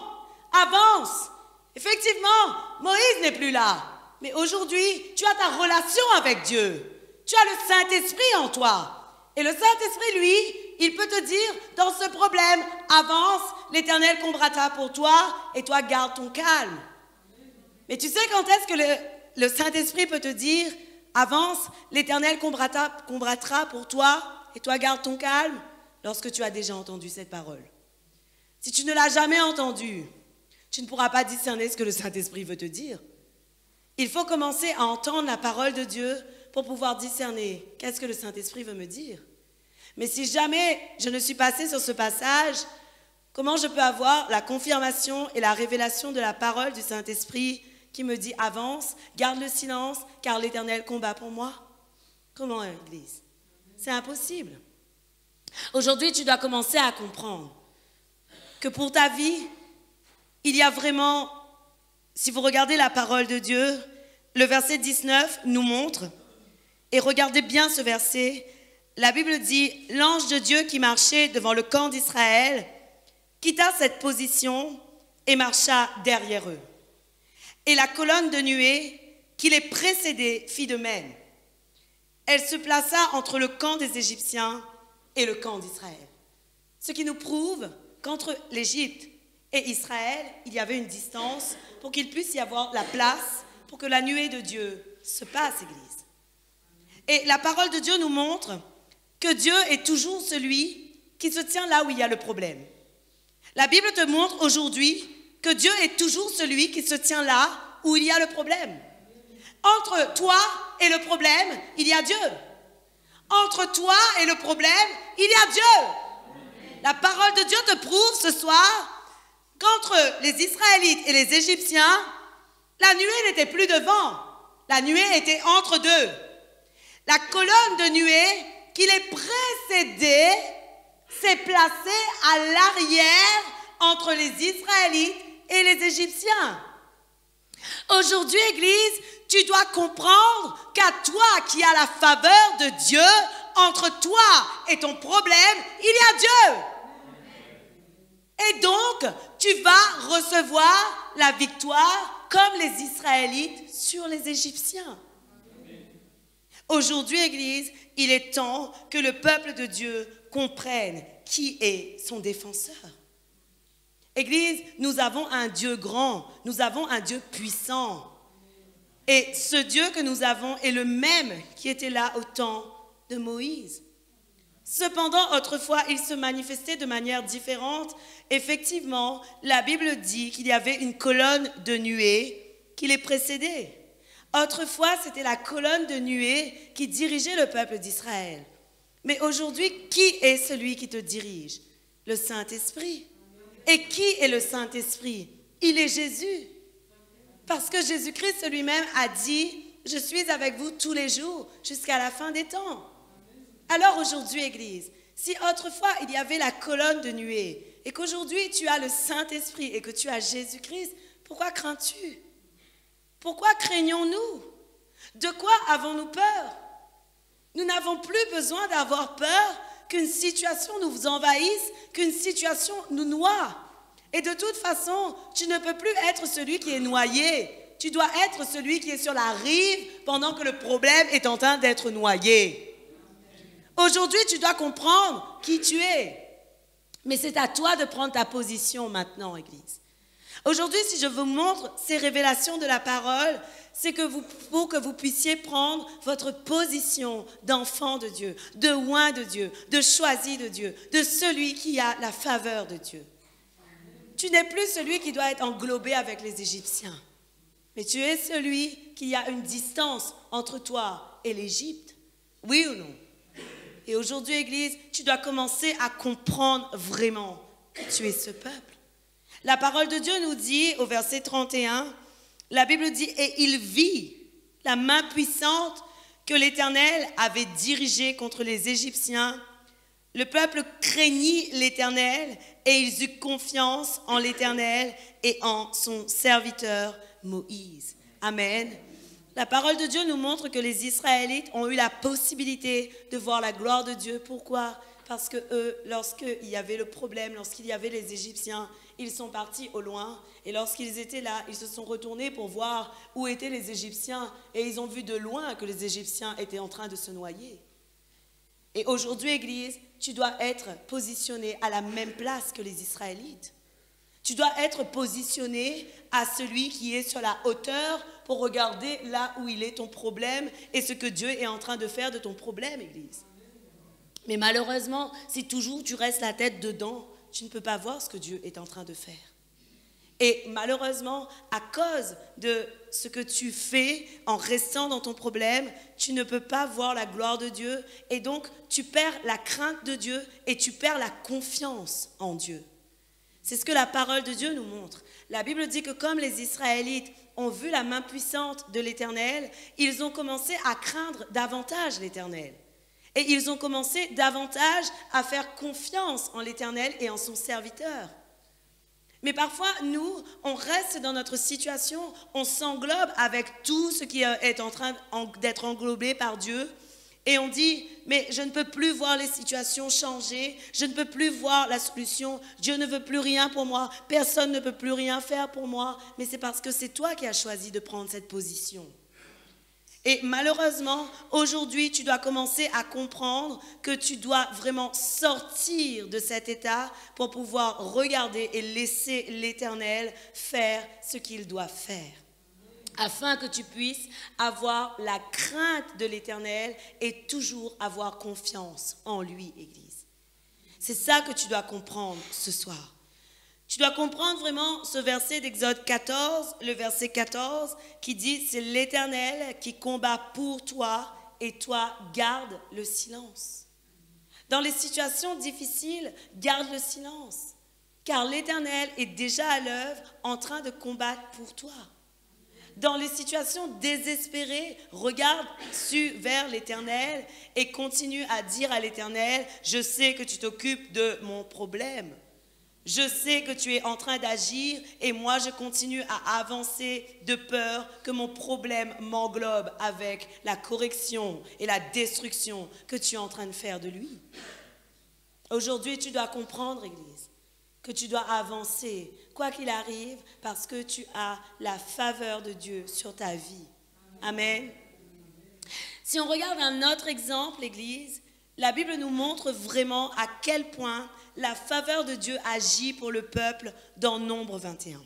avance. Effectivement, Moïse n'est plus là. Mais aujourd'hui, tu as ta relation avec Dieu. Tu as le Saint-Esprit en toi. Et le Saint-Esprit, lui, il peut te dire, dans ce problème, avance, l'Éternel combattra pour toi, et toi, garde ton calme. Mais tu sais quand est-ce que le Saint-Esprit peut te dire, avance, l'Éternel combattra pour toi, et toi, garde ton calme, lorsque tu as déjà entendu cette parole. Si tu ne l'as jamais entendue, tu ne pourras pas discerner ce que le Saint-Esprit veut te dire. Il faut commencer à entendre la parole de Dieu pour pouvoir discerner qu'est-ce que le Saint-Esprit veut me dire. Mais si jamais je ne suis passée sur ce passage, comment je peux avoir la confirmation et la révélation de la parole du Saint-Esprit qui me dit avance, garde le silence, car l'Éternel combat pour moi? Comment, Église? C'est impossible. Aujourd'hui, tu dois commencer à comprendre que pour ta vie, il y a vraiment, si vous regardez la parole de Dieu, le verset 19 nous montre, et regardez bien ce verset, la Bible dit, l'ange de Dieu qui marchait devant le camp d'Israël quitta cette position et marcha derrière eux. Et la colonne de nuée qui les précédait fit de même. Elle se plaça entre le camp des Égyptiens et le camp d'Israël. Ce qui nous prouve qu'entre l'Égypte et Israël, il y avait une distance pour qu'il puisse y avoir la place pour que la nuée de Dieu se passe, Église. Et la parole de Dieu nous montre que Dieu est toujours celui qui se tient là où il y a le problème. La Bible te montre aujourd'hui que Dieu est toujours celui qui se tient là où il y a le problème. Entre toi et le problème, il y a Dieu. Entre toi et le problème, il y a Dieu. La parole de Dieu te prouve ce soir qu'entre les Israélites et les Égyptiens, la nuée n'était plus devant. La nuée était entre deux. La colonne de nuée qui les précédait s'est placée à l'arrière entre les Israélites et les Égyptiens. Aujourd'hui, Église, tu dois comprendre qu'à toi qui as la faveur de Dieu, entre toi et ton problème, il y a Dieu. Et donc, tu vas recevoir la victoire comme les Israélites sur les Égyptiens. Aujourd'hui, Église, il est temps que le peuple de Dieu comprenne qui est son défenseur. Église, nous avons un Dieu grand, nous avons un Dieu puissant. Et ce Dieu que nous avons est le même qui était là au temps de Moïse. Cependant, autrefois, il se manifestait de manière différente. Effectivement, la Bible dit qu'il y avait une colonne de nuée qui les précédait. Autrefois, c'était la colonne de nuée qui dirigeait le peuple d'Israël. Mais aujourd'hui, qui est celui qui te dirige? Le Saint-Esprit. Et qui est le Saint-Esprit? Il est Jésus. Parce que Jésus-Christ lui-même a dit, je suis avec vous tous les jours jusqu'à la fin des temps. Alors aujourd'hui, Église, si autrefois il y avait la colonne de nuée et qu'aujourd'hui tu as le Saint-Esprit et que tu as Jésus-Christ, pourquoi crains-tu? Pourquoi craignons-nous? De quoi avons-nous peur? Nous n'avons plus besoin d'avoir peur qu'une situation nous envahisse, qu'une situation nous noie. Et de toute façon, tu ne peux plus être celui qui est noyé. Tu dois être celui qui est sur la rive pendant que le problème est en train d'être noyé. Aujourd'hui, tu dois comprendre qui tu es. Mais c'est à toi de prendre ta position maintenant, Église. Aujourd'hui, si je vous montre ces révélations de la parole, c'est pour que vous puissiez prendre votre position d'enfant de Dieu, de oint de Dieu, de choisi de Dieu, de celui qui a la faveur de Dieu. Tu n'es plus celui qui doit être englobé avec les Égyptiens, mais tu es celui qui a une distance entre toi et l'Égypte. Oui ou non? Et aujourd'hui, Église, tu dois commencer à comprendre vraiment que tu es ce peuple. La parole de Dieu nous dit, au verset 31, la Bible dit « Et il vit la main puissante que l'Éternel avait dirigée contre les Égyptiens. Le peuple craignit l'Éternel et ils eurent confiance en l'Éternel et en son serviteur Moïse. » Amen. La parole de Dieu nous montre que les Israélites ont eu la possibilité de voir la gloire de Dieu. Pourquoi? Parce que eux, lorsqu'il y avait le problème, lorsqu'il y avait les Égyptiens, ils sont partis au loin. Et lorsqu'ils étaient là, ils se sont retournés pour voir où étaient les Égyptiens. Et ils ont vu de loin que les Égyptiens étaient en train de se noyer. Et aujourd'hui, Église, tu dois être positionné à la même place que les Israélites. Tu dois être positionné à celui qui est sur la hauteur pour regarder là où il est ton problème et ce que Dieu est en train de faire de ton problème, Église. Mais malheureusement, si toujours tu restes la tête dedans, tu ne peux pas voir ce que Dieu est en train de faire. Et malheureusement, à cause de ce que tu fais en restant dans ton problème, tu ne peux pas voir la gloire de Dieu. Et donc, tu perds la crainte de Dieu et tu perds la confiance en Dieu. C'est ce que la parole de Dieu nous montre. La Bible dit que comme les Israélites ont vu la main puissante de l'Éternel, ils ont commencé à craindre davantage l'Éternel. Et ils ont commencé davantage à faire confiance en l'Éternel et en son serviteur. Mais parfois, nous, on reste dans notre situation, on s'englobe avec tout ce qui est en train d'être englobé par Dieu. Et on dit, mais je ne peux plus voir les situations changer, je ne peux plus voir la solution, Dieu ne veut plus rien pour moi, personne ne peut plus rien faire pour moi. Mais c'est parce que c'est toi qui as choisi de prendre cette position. Et malheureusement, aujourd'hui, tu dois commencer à comprendre que tu dois vraiment sortir de cet état pour pouvoir regarder et laisser l'Éternel faire ce qu'il doit faire. Afin que tu puisses avoir la crainte de l'Éternel et toujours avoir confiance en lui, Église. C'est ça que tu dois comprendre ce soir. Tu dois comprendre vraiment ce verset d'Exode 14, le verset 14, qui dit « C'est l'Éternel qui combat pour toi et toi garde le silence. » Dans les situations difficiles, garde le silence, car l'Éternel est déjà à l'œuvre en train de combattre pour toi. Dans les situations désespérées, regarde vers l'Éternel et continue à dire à l'Éternel, je sais que tu t'occupes de mon problème. Je sais que tu es en train d'agir et moi je continue à avancer de peur que mon problème m'englobe avec la correction et la destruction que tu es en train de faire de lui. Aujourd'hui, tu dois comprendre, Église, que tu dois avancer, quoi qu'il arrive, parce que tu as la faveur de Dieu sur ta vie. Amen. Si on regarde un autre exemple, Église, la Bible nous montre vraiment à quel point la faveur de Dieu agit pour le peuple dans Nombre 21.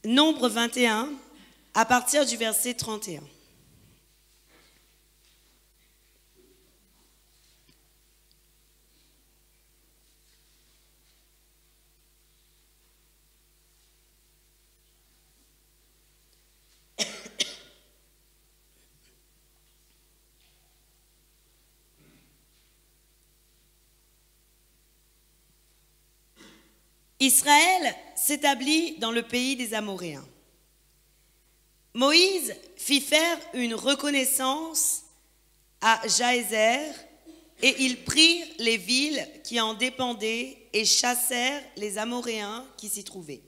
Nombre 21, à partir du verset 31. Israël s'établit dans le pays des Amoréens. Moïse fit faire une reconnaissance à Jaézer et ils prirent les villes qui en dépendaient et chassèrent les Amoréens qui s'y trouvaient.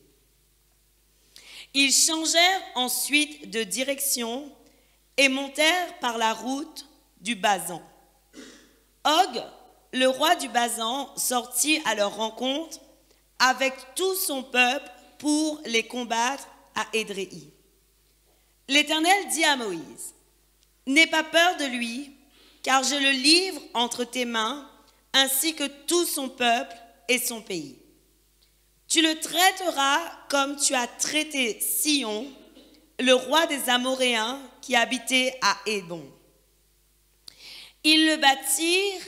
Ils changèrent ensuite de direction et montèrent par la route du Basan. Og, le roi du Basan, sortit à leur rencontre avec tout son peuple pour les combattre à Édréi. L'Éternel dit à Moïse, « N'aie pas peur de lui, car je le livre entre tes mains, ainsi que tout son peuple et son pays. Tu le traiteras comme tu as traité Sihon, le roi des Amoréens qui habitait à Hébron. » Ils le bâtirent,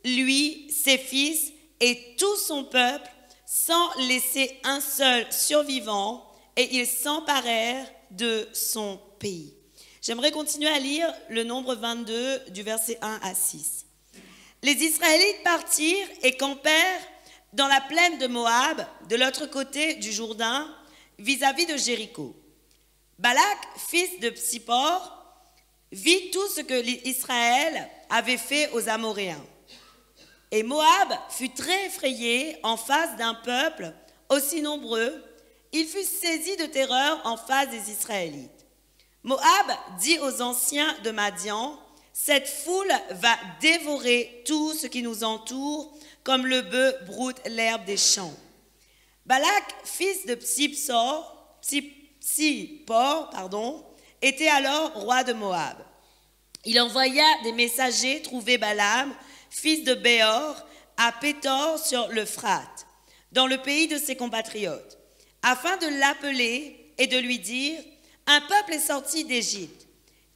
lui, ses fils et tout son peuple, sans laisser un seul survivant, et ils s'emparèrent de son pays. J'aimerais continuer à lire le Nombre 22 du verset 1 à 6. Les Israélites partirent et campèrent dans la plaine de Moab, de l'autre côté du Jourdain, vis-à-vis de Jéricho. Balak, fils de Tsippor, vit tout ce que Israël avait fait aux Amoréens. Et Moab fut très effrayé en face d'un peuple aussi nombreux. Il fut saisi de terreur en face des Israélites. Moab dit aux anciens de Madian, « Cette foule va dévorer tout ce qui nous entoure, comme le bœuf broute l'herbe des champs. » Balak, fils de Tsippor, était alors roi de Moab. Il envoya des messagers trouver Balaam, fils de Béor, à Pétor sur l'Euphrate, dans le pays de ses compatriotes, afin de l'appeler et de lui dire, « Un peuple est sorti d'Égypte.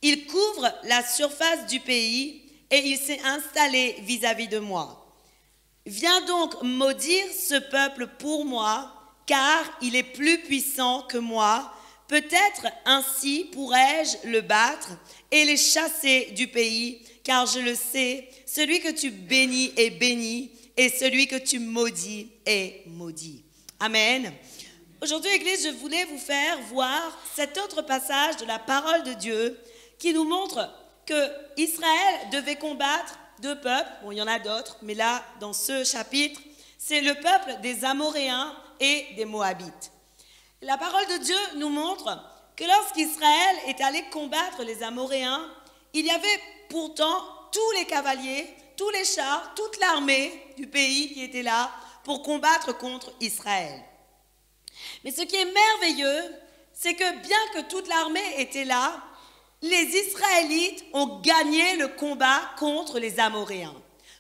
Il couvre la surface du pays et il s'est installé vis-à-vis de moi. Viens donc maudire ce peuple pour moi, car il est plus puissant que moi. Peut-être ainsi pourrais-je le battre et les chasser du pays, car je le sais, celui que tu bénis est béni, et celui que tu maudis est maudit. » Amen. Aujourd'hui, Église, je voulais vous faire voir cet autre passage de la parole de Dieu qui nous montre que Israël devait combattre deux peuples. Bon, il y en a d'autres, mais là, dans ce chapitre, c'est le peuple des Amoréens et des Moabites. La parole de Dieu nous montre que lorsqu'Israël est allé combattre les Amoréens, il y avait pourtant tous les cavaliers, tous les chars, toute l'armée du pays qui était là pour combattre contre Israël. Mais ce qui est merveilleux, c'est que bien que toute l'armée était là, les Israélites ont gagné le combat contre les Amoréens.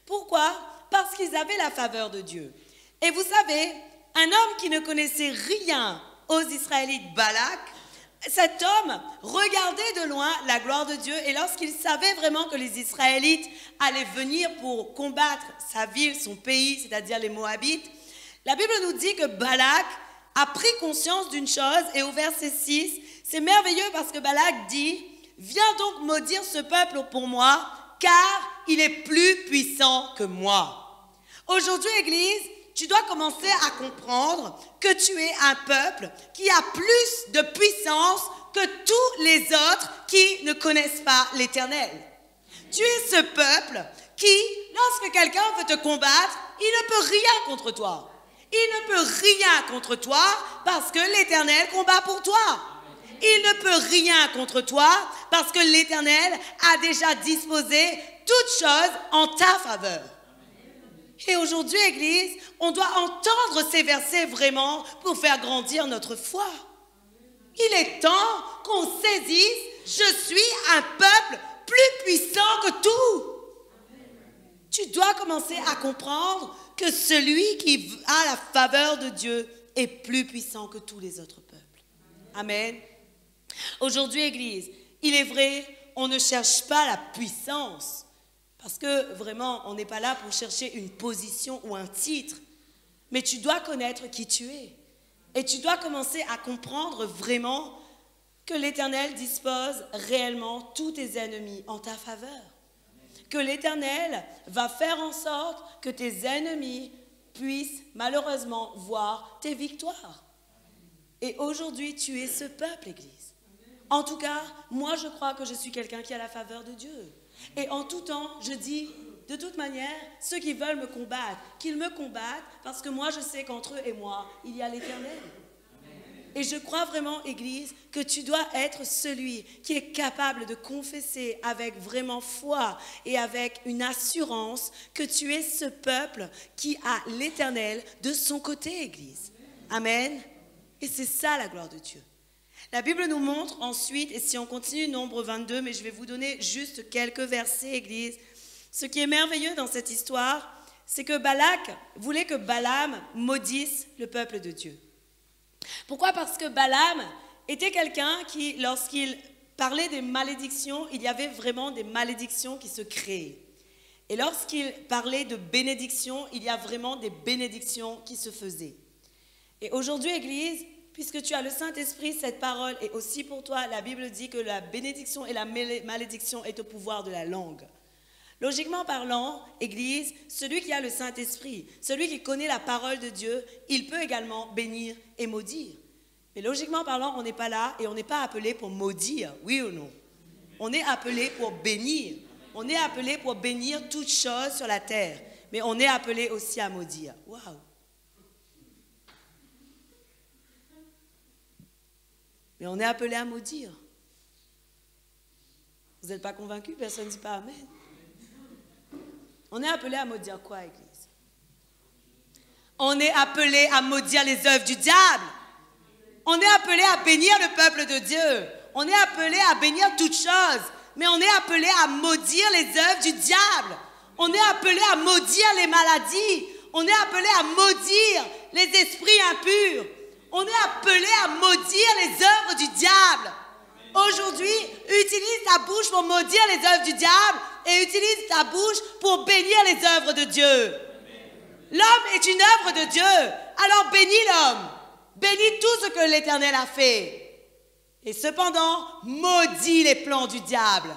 Pourquoi? Parce qu'ils avaient la faveur de Dieu. Et vous savez, un homme qui ne connaissait rien aux Israélites, Balak, cet homme regardait de loin la gloire de Dieu et lorsqu'il savait vraiment que les Israélites allaient venir pour combattre sa ville, son pays, c'est-à-dire les Moabites, la Bible nous dit que Balak a pris conscience d'une chose et au verset 6, c'est merveilleux parce que Balak dit « Viens donc maudire ce peuple pour moi, car il est plus puissant que moi. » Aujourd'hui, Église, tu dois commencer à comprendre que tu es un peuple qui a plus de puissance que tous les autres qui ne connaissent pas l'Éternel. Tu es ce peuple qui, lorsque quelqu'un veut te combattre, il ne peut rien contre toi. Il ne peut rien contre toi parce que l'Éternel combat pour toi. Il ne peut rien contre toi parce que l'Éternel a déjà disposé toutes choses en ta faveur. Et aujourd'hui, Église, on doit entendre ces versets vraiment pour faire grandir notre foi. Il est temps qu'on saisisse, je suis un peuple plus puissant que tout. Tu dois commencer à comprendre que celui qui a la faveur de Dieu est plus puissant que tous les autres peuples. Amen. Aujourd'hui, Église, il est vrai, on ne cherche pas la puissance. Parce que vraiment, on n'est pas là pour chercher une position ou un titre. Mais tu dois connaître qui tu es. Et tu dois commencer à comprendre vraiment que l'Éternel dispose réellement tous tes ennemis en ta faveur. Que l'Éternel va faire en sorte que tes ennemis puissent malheureusement voir tes victoires. Et aujourd'hui, tu es ce peuple, Église. En tout cas, moi, je crois que je suis quelqu'un qui a la faveur de Dieu. Et en tout temps, je dis, de toute manière, ceux qui veulent me combattre, qu'ils me combattent, parce que moi, je sais qu'entre eux et moi, il y a l'Éternel. Et je crois vraiment, Église, que tu dois être celui qui est capable de confesser avec vraiment foi et avec une assurance que tu es ce peuple qui a l'Éternel de son côté, Église. Amen. Et c'est ça la gloire de Dieu. La Bible nous montre ensuite, et si on continue, Nombre 22, mais je vais vous donner juste quelques versets, Église. Ce qui est merveilleux dans cette histoire, c'est que Balak voulait que Balaam maudisse le peuple de Dieu. Pourquoi? Parce que Balaam était quelqu'un qui, lorsqu'il parlait des malédictions, il y avait vraiment des malédictions qui se créaient. Et lorsqu'il parlait de bénédictions, il y a vraiment des bénédictions qui se faisaient. Et aujourd'hui, Église, puisque tu as le Saint-Esprit, cette parole est aussi pour toi. La Bible dit que la bénédiction et la malédiction est au pouvoir de la langue. Logiquement parlant, Église, celui qui a le Saint-Esprit, celui qui connaît la parole de Dieu, il peut également bénir et maudire. Mais logiquement parlant, on n'est pas là et on n'est pas appelé pour maudire, oui ou non? On est appelé pour bénir. On est appelé pour bénir toutes choses sur la terre. Mais on est appelé aussi à maudire. Waouh! Mais on est appelé à maudire. Vous n'êtes pas convaincus? Personne ne dit pas Amen. On est appelé à maudire quoi, Église? On est appelé à maudire les œuvres du diable. On est appelé à bénir le peuple de Dieu. On est appelé à bénir toutes choses. Mais on est appelé à maudire les œuvres du diable. On est appelé à maudire les maladies. On est appelé à maudire les esprits impurs. On est appelé à maudire les œuvres du diable. Aujourd'hui, utilise ta bouche pour maudire les œuvres du diable et utilise ta bouche pour bénir les œuvres de Dieu. L'homme est une œuvre de Dieu. Alors bénis l'homme. Bénis tout ce que l'Éternel a fait. Et cependant, maudis les plans du diable.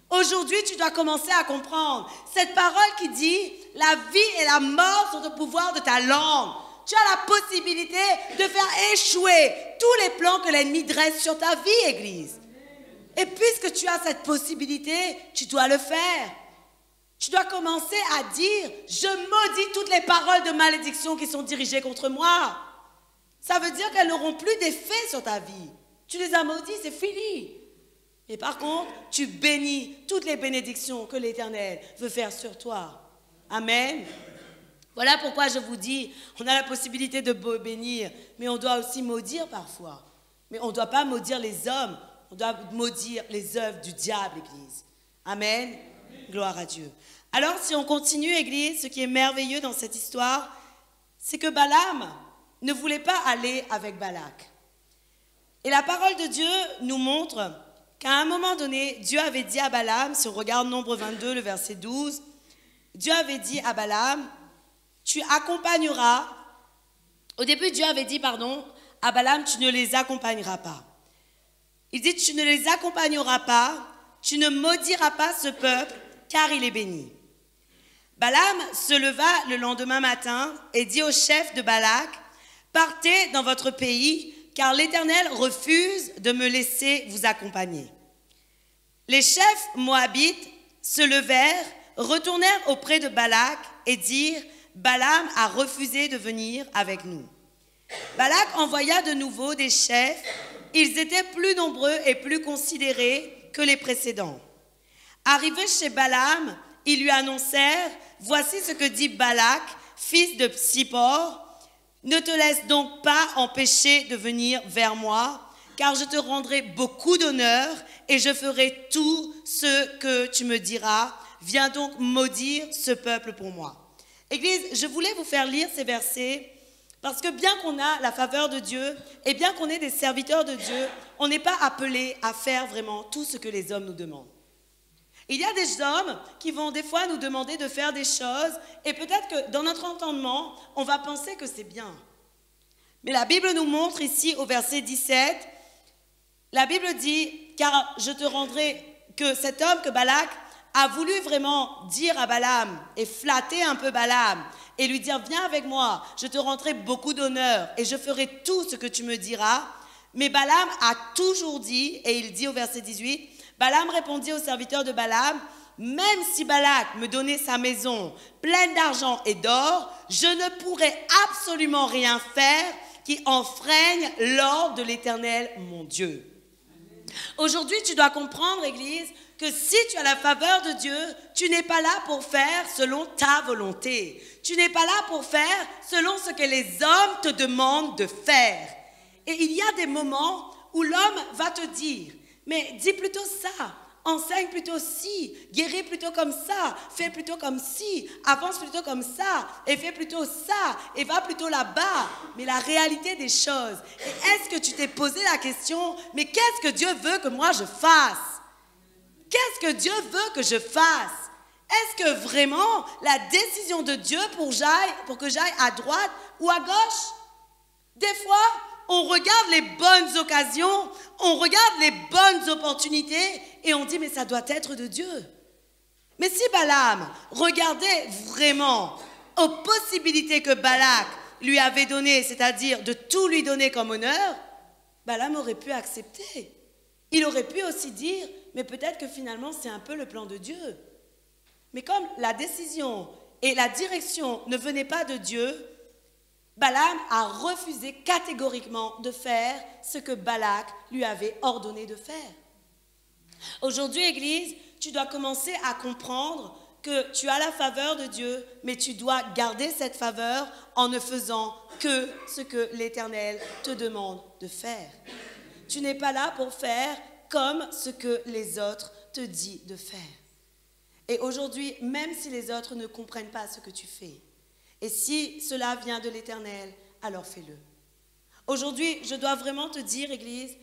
Aujourd'hui, tu dois commencer à comprendre cette parole qui dit « La vie et la mort sont au pouvoir de ta langue ». Tu as la possibilité de faire échouer tous les plans que l'ennemi dresse sur ta vie, Église. Et puisque tu as cette possibilité, tu dois le faire. Tu dois commencer à dire « Je maudis toutes les paroles de malédiction qui sont dirigées contre moi ». Ça veut dire qu'elles n'auront plus d'effet sur ta vie. Tu les as maudits, c'est fini. Et par contre, tu bénis toutes les bénédictions que l'Éternel veut faire sur toi. Amen. Voilà pourquoi je vous dis, on a la possibilité de bénir, mais on doit aussi maudire parfois. Mais on ne doit pas maudire les hommes, on doit maudire les œuvres du diable, Église. Amen. Gloire à Dieu. Alors, si on continue, Église, ce qui est merveilleux dans cette histoire, c'est que Balaam ne voulait pas aller avec Balak. Et la parole de Dieu nous montre qu'à un moment donné, Dieu avait dit à Balaam, si on regarde Nombre 22, le verset 12, Dieu avait dit à Balaam, tu accompagneras, au début Dieu avait dit, à Balaam, tu ne les accompagneras pas. Il dit, tu ne les accompagneras pas, tu ne maudiras pas ce peuple, car il est béni. Balaam se leva le lendemain matin et dit au chef de Balak, partez dans votre pays, car l'Éternel refuse de me laisser vous accompagner. Les chefs moabites se levèrent, retournèrent auprès de Balak et dirent, Balaam a refusé de venir avec nous. Balak envoya de nouveau des chefs, ils étaient plus nombreux et plus considérés que les précédents. Arrivés chez Balaam, ils lui annoncèrent, voici ce que dit Balak, fils de Tsippor, ne te laisse donc pas empêcher de venir vers moi, car je te rendrai beaucoup d'honneur et je ferai tout ce que tu me diras. Viens donc maudire ce peuple pour moi. Église, je voulais vous faire lire ces versets parce que bien qu'on a la faveur de Dieu et bien qu'on est des serviteurs de Dieu, on n'est pas appelé à faire vraiment tout ce que les hommes nous demandent. Il y a des hommes qui vont des fois nous demander de faire des choses et peut-être que dans notre entendement, on va penser que c'est bien. Mais la Bible nous montre ici au verset 17, la Bible dit, car je te rendrai que cet homme, que Balak, a voulu vraiment dire à Balaam et flatter un peu Balaam et lui dire, viens avec moi, je te rendrai beaucoup d'honneur et je ferai tout ce que tu me diras. Mais Balaam a toujours dit, et il dit au verset 18, Balaam répondit aux serviteurs de Balaam, même si Balak me donnait sa maison pleine d'argent et d'or, je ne pourrais absolument rien faire qui enfreigne l'ordre de l'Éternel, mon Dieu. Aujourd'hui, tu dois comprendre, Église, que si tu as la faveur de Dieu, tu n'es pas là pour faire selon ta volonté. Tu n'es pas là pour faire selon ce que les hommes te demandent de faire. Et il y a des moments où l'homme va te dire, mais dis plutôt ça, enseigne plutôt ci, guéris plutôt comme ça, fais plutôt comme ci, avance plutôt comme ça, et fais plutôt ça, et va plutôt là-bas. Mais la réalité des choses, est-ce que tu t'es posé la question, mais qu'est-ce que Dieu veut que moi je fasse? Qu'est-ce que Dieu veut que je fasse? Est-ce que vraiment la décision de Dieu pour que j'aille à droite ou à gauche? Des fois, on regarde les bonnes occasions, on regarde les bonnes opportunités et on dit mais ça doit être de Dieu. Mais si Balaam regardait vraiment aux possibilités que Balak lui avait données, c'est-à-dire de tout lui donner comme honneur, Balaam aurait pu accepter. Il aurait pu aussi dire mais peut-être que finalement c'est un peu le plan de Dieu. Mais comme la décision et la direction ne venaient pas de Dieu, Balaam a refusé catégoriquement de faire ce que Balak lui avait ordonné de faire. Aujourd'hui, Église, tu dois commencer à comprendre que tu as la faveur de Dieu, mais tu dois garder cette faveur en ne faisant que ce que l'Éternel te demande de faire. Tu n'es pas là pour faire comme ce que les autres te disent de faire. Et aujourd'hui, même si les autres ne comprennent pas ce que tu fais, et si cela vient de l'Éternel, alors fais-le. Aujourd'hui, je dois vraiment te dire, Église,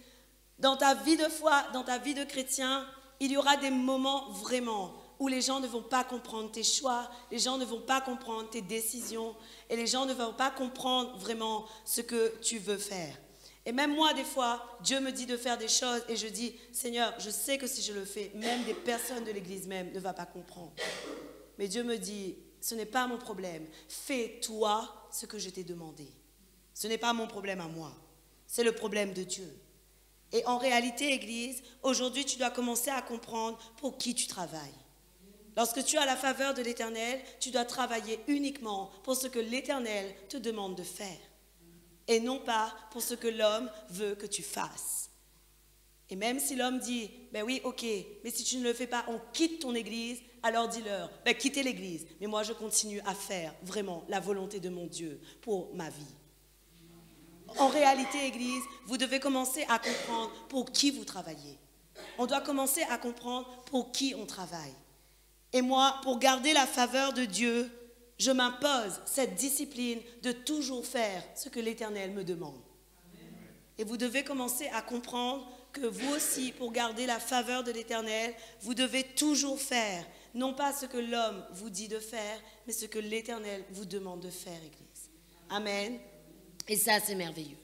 dans ta vie de foi, dans ta vie de chrétien, il y aura des moments vraiment où les gens ne vont pas comprendre tes choix, les gens ne vont pas comprendre tes décisions, et les gens ne vont pas comprendre vraiment ce que tu veux faire. Et même moi, des fois, Dieu me dit de faire des choses et je dis, Seigneur, je sais que si je le fais, même des personnes de l'Église même ne vont pas comprendre. Mais Dieu me dit, ce n'est pas mon problème. Fais-toi ce que je t'ai demandé. Ce n'est pas mon problème à moi. C'est le problème de Dieu. Et en réalité, Église, aujourd'hui, tu dois commencer à comprendre pour qui tu travailles. Lorsque tu as la faveur de l'Éternel, tu dois travailler uniquement pour ce que l'Éternel te demande de faire. Et non pas pour ce que l'homme veut que tu fasses. Et même si l'homme dit, ben oui, ok, mais si tu ne le fais pas, on quitte ton église, alors dis-leur, ben quittez l'église. Mais moi, je continue à faire vraiment la volonté de mon Dieu pour ma vie. En réalité, Église, vous devez commencer à comprendre pour qui vous travaillez. On doit commencer à comprendre pour qui on travaille. Et moi, pour garder la faveur de Dieu, je m'impose cette discipline de toujours faire ce que l'Éternel me demande. Et vous devez commencer à comprendre que vous aussi, pour garder la faveur de l'Éternel, vous devez toujours faire, non pas ce que l'homme vous dit de faire, mais ce que l'Éternel vous demande de faire, Église. Amen. Et ça, c'est merveilleux.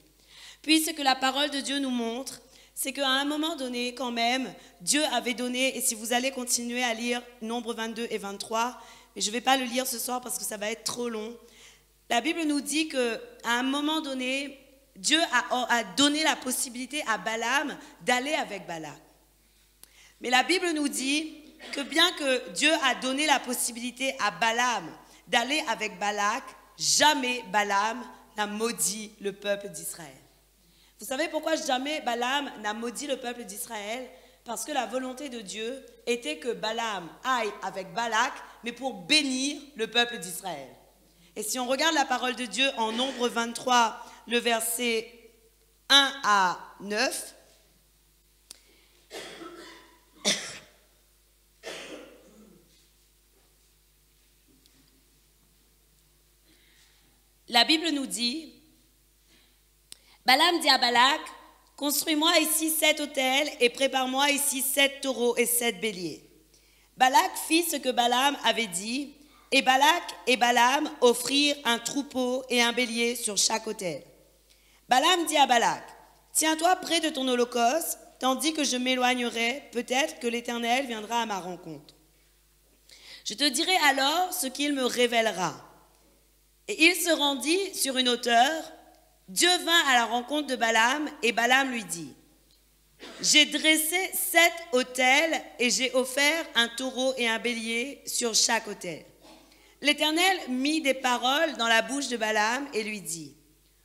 Puis, ce que la parole de Dieu nous montre, c'est qu'à un moment donné, quand même, Dieu avait donné, et si vous allez continuer à lire Nombre 22 et 23, mais je ne vais pas le lire ce soir parce que ça va être trop long, la Bible nous dit qu'à un moment donné, Dieu a donné la possibilité à Balaam d'aller avec Balak. Mais la Bible nous dit que bien que Dieu a donné la possibilité à Balaam d'aller avec Balak, jamais Balaam n'a maudit le peuple d'Israël. Vous savez pourquoi jamais Balaam n'a maudit le peuple d'Israël? Parce que la volonté de Dieu était que Balaam aille avec Balak, mais pour bénir le peuple d'Israël. Et si on regarde la parole de Dieu en Nombre 23, le verset 1 à 9, la Bible nous dit, Balaam dit à Balak, construis-moi ici 7 autels et prépare-moi ici 7 taureaux et 7 béliers. Balak fit ce que Balaam avait dit, et Balak et Balaam offrirent un troupeau et un bélier sur chaque autel. Balaam dit à Balak, tiens-toi près de ton holocauste, tandis que je m'éloignerai, peut-être que l'Éternel viendra à ma rencontre. Je te dirai alors ce qu'il me révélera. Et il se rendit sur une hauteur. Dieu vint à la rencontre de Balaam, et Balaam lui dit, j'ai dressé 7 autels et j'ai offert un taureau et un bélier sur chaque autel. L'Éternel mit des paroles dans la bouche de Balaam et lui dit,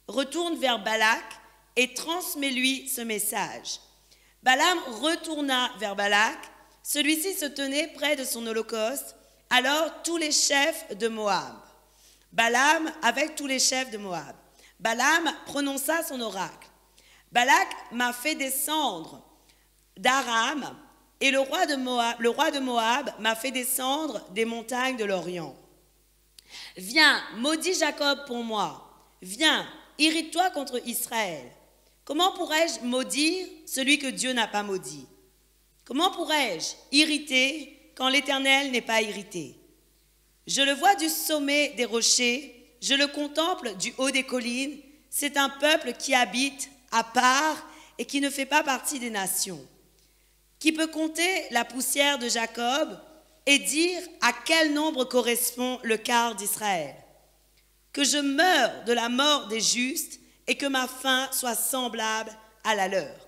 retourne vers Balak et transmets-lui ce message. Balaam retourna vers Balak, celui-ci se tenait près de son holocauste, alors tous les chefs de Moab. Balaam avec tous les chefs de Moab. Balaam prononça son oracle. Balak m'a fait descendre d'Aram et le roi de Moab m'a fait descendre des montagnes de l'Orient. Viens, maudis Jacob pour moi. Viens, irrite-toi contre Israël. Comment pourrais-je maudire celui que Dieu n'a pas maudit? Comment pourrais-je irriter quand l'Éternel n'est pas irrité? Je le vois du sommet des rochers, je le contemple du haut des collines. C'est un peuple qui habite à part et qui ne fait pas partie des nations. Qui peut compter la poussière de Jacob et dire à quel nombre correspond le quart d'Israël? Que je meure de la mort des justes et que ma fin soit semblable à la leur.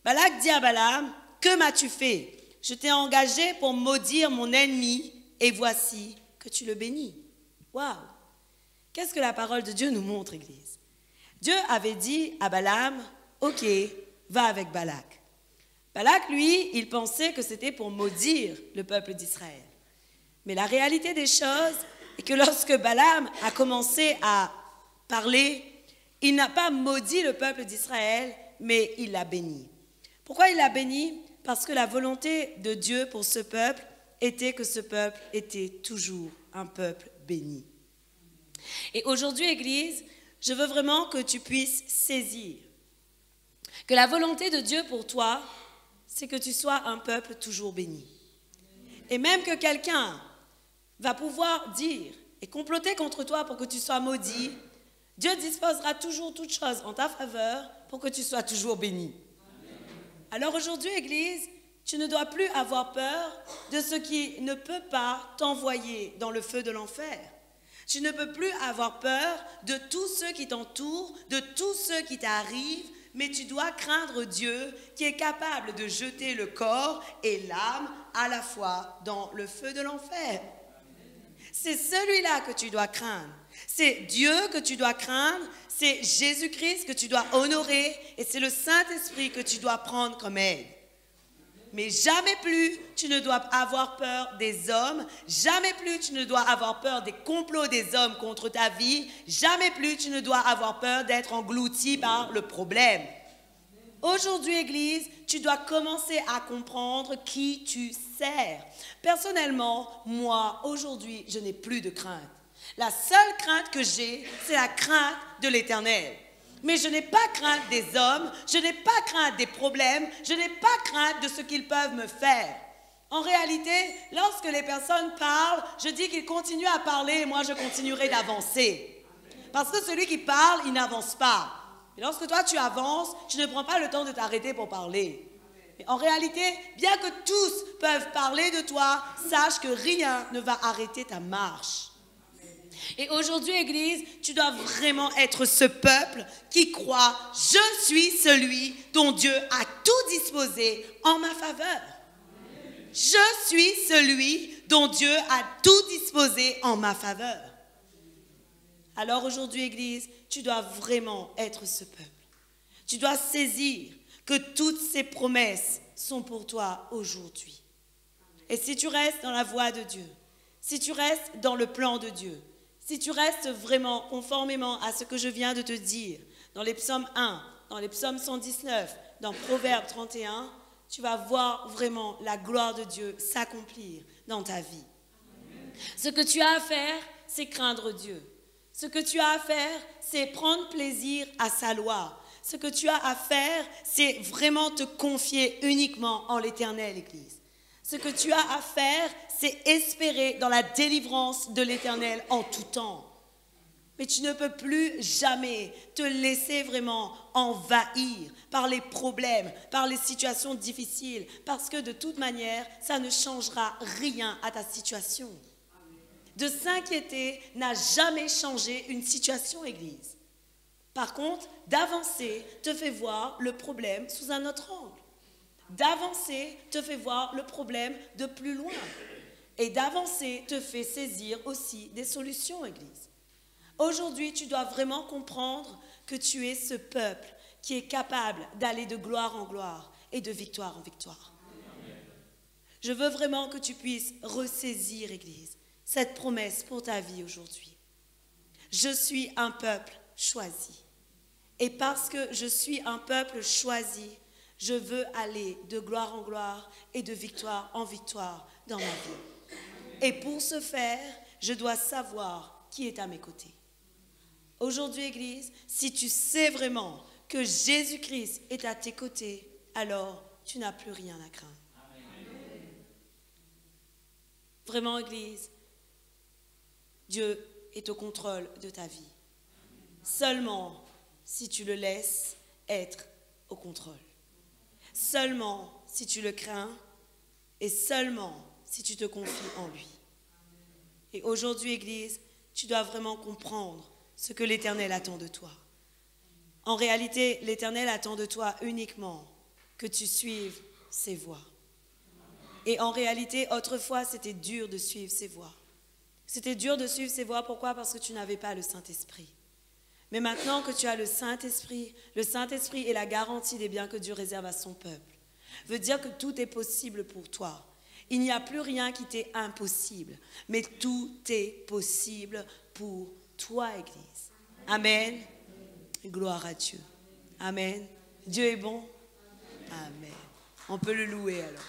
Balak dit à Balaam, que m'as-tu fait? Je t'ai engagé pour maudire mon ennemi et voici que tu le bénis. Waouh! Qu'est-ce que la parole de Dieu nous montre, Église? Dieu avait dit à Balaam, ok, va avec Balak. Balak, lui, il pensait que c'était pour maudire le peuple d'Israël. Mais la réalité des choses est que lorsque Balaam a commencé à parler, il n'a pas maudit le peuple d'Israël, mais il l'a béni. Pourquoi il l'a béni? Parce que la volonté de Dieu pour ce peuple était que ce peuple était toujours un peuple béni. Et aujourd'hui, Église, je veux vraiment que tu puisses saisir que la volonté de Dieu pour toi, c'est que tu sois un peuple toujours béni. Et même que quelqu'un va pouvoir dire et comploter contre toi pour que tu sois maudit, Dieu disposera toujours toutes choses en ta faveur pour que tu sois toujours béni. Alors aujourd'hui, Église, tu ne dois plus avoir peur de ce qui ne peut pas t'envoyer dans le feu de l'enfer. Tu ne peux plus avoir peur de tous ceux qui t'entourent, de tous ceux qui t'arrivent, mais tu dois craindre Dieu qui est capable de jeter le corps et l'âme à la fois dans le feu de l'enfer. C'est celui-là que tu dois craindre. C'est Dieu que tu dois craindre, c'est Jésus-Christ que tu dois honorer et c'est le Saint-Esprit que tu dois prendre comme aide. Mais jamais plus tu ne dois avoir peur des hommes, jamais plus tu ne dois avoir peur des complots des hommes contre ta vie, jamais plus tu ne dois avoir peur d'être englouti par le problème. Aujourd'hui, Église, tu dois commencer à comprendre qui tu sers. Personnellement, moi, aujourd'hui, je n'ai plus de crainte. La seule crainte que j'ai, c'est la crainte de l'Éternel. Mais je n'ai pas crainte des hommes, je n'ai pas crainte des problèmes, je n'ai pas crainte de ce qu'ils peuvent me faire. En réalité, lorsque les personnes parlent, je dis qu'ils continuent à parler et moi je continuerai d'avancer. Parce que celui qui parle, il n'avance pas. Et lorsque toi tu avances, tu ne prends pas le temps de t'arrêter pour parler. Mais en réalité, bien que tous peuvent parler de toi, sache que rien ne va arrêter ta marche. Et aujourd'hui, Église, tu dois vraiment être ce peuple qui croit « Je suis celui dont Dieu a tout disposé en ma faveur. » Je suis celui dont Dieu a tout disposé en ma faveur. Alors aujourd'hui, Église, tu dois vraiment être ce peuple. Tu dois saisir que toutes ces promesses sont pour toi aujourd'hui. Et si tu restes dans la voie de Dieu, si tu restes dans le plan de Dieu, si tu restes vraiment conformément à ce que je viens de te dire, dans les psaumes 1, dans les psaumes 119, dans Proverbe 31, tu vas voir vraiment la gloire de Dieu s'accomplir dans ta vie. Ce que tu as à faire, c'est craindre Dieu. Ce que tu as à faire, c'est prendre plaisir à sa loi. Ce que tu as à faire, c'est vraiment te confier uniquement en l'Éternel, Église. Ce que tu as à faire, c'est espérer dans la délivrance de l'Éternel en tout temps. Mais tu ne peux plus jamais te laisser vraiment envahir par les problèmes, par les situations difficiles, parce que de toute manière, ça ne changera rien à ta situation. De s'inquiéter n'a jamais changé une situation, Église. Par contre, d'avancer te fait voir le problème sous un autre angle. D'avancer te fait voir le problème de plus loin. Et d'avancer te fait saisir aussi des solutions, Église. Aujourd'hui, tu dois vraiment comprendre que tu es ce peuple qui est capable d'aller de gloire en gloire et de victoire en victoire. Je veux vraiment que tu puisses ressaisir, Église, cette promesse pour ta vie aujourd'hui. Je suis un peuple choisi. Et parce que je suis un peuple choisi, je veux aller de gloire en gloire et de victoire en victoire dans ma vie. Et pour ce faire, je dois savoir qui est à mes côtés. Aujourd'hui, Église, si tu sais vraiment que Jésus-Christ est à tes côtés, alors tu n'as plus rien à craindre. Vraiment, Église, Dieu est au contrôle de ta vie. Seulement si tu le laisses être au contrôle. Seulement si tu le crains et seulement si tu te confies en lui. Et aujourd'hui, Église, tu dois vraiment comprendre ce que l'Éternel attend de toi. En réalité, l'Éternel attend de toi uniquement que tu suives ses voies. Et en réalité, autrefois, c'était dur de suivre ses voies. C'était dur de suivre ses voies. Pourquoi? Parce que tu n'avais pas le Saint-Esprit. Mais maintenant que tu as le Saint-Esprit est la garantie des biens que Dieu réserve à son peuple. Veut dire que tout est possible pour toi. Il n'y a plus rien qui t'est impossible, mais tout est possible pour toi, Église. Amen. Et gloire à Dieu. Amen. Dieu est bon. Amen. On peut le louer alors.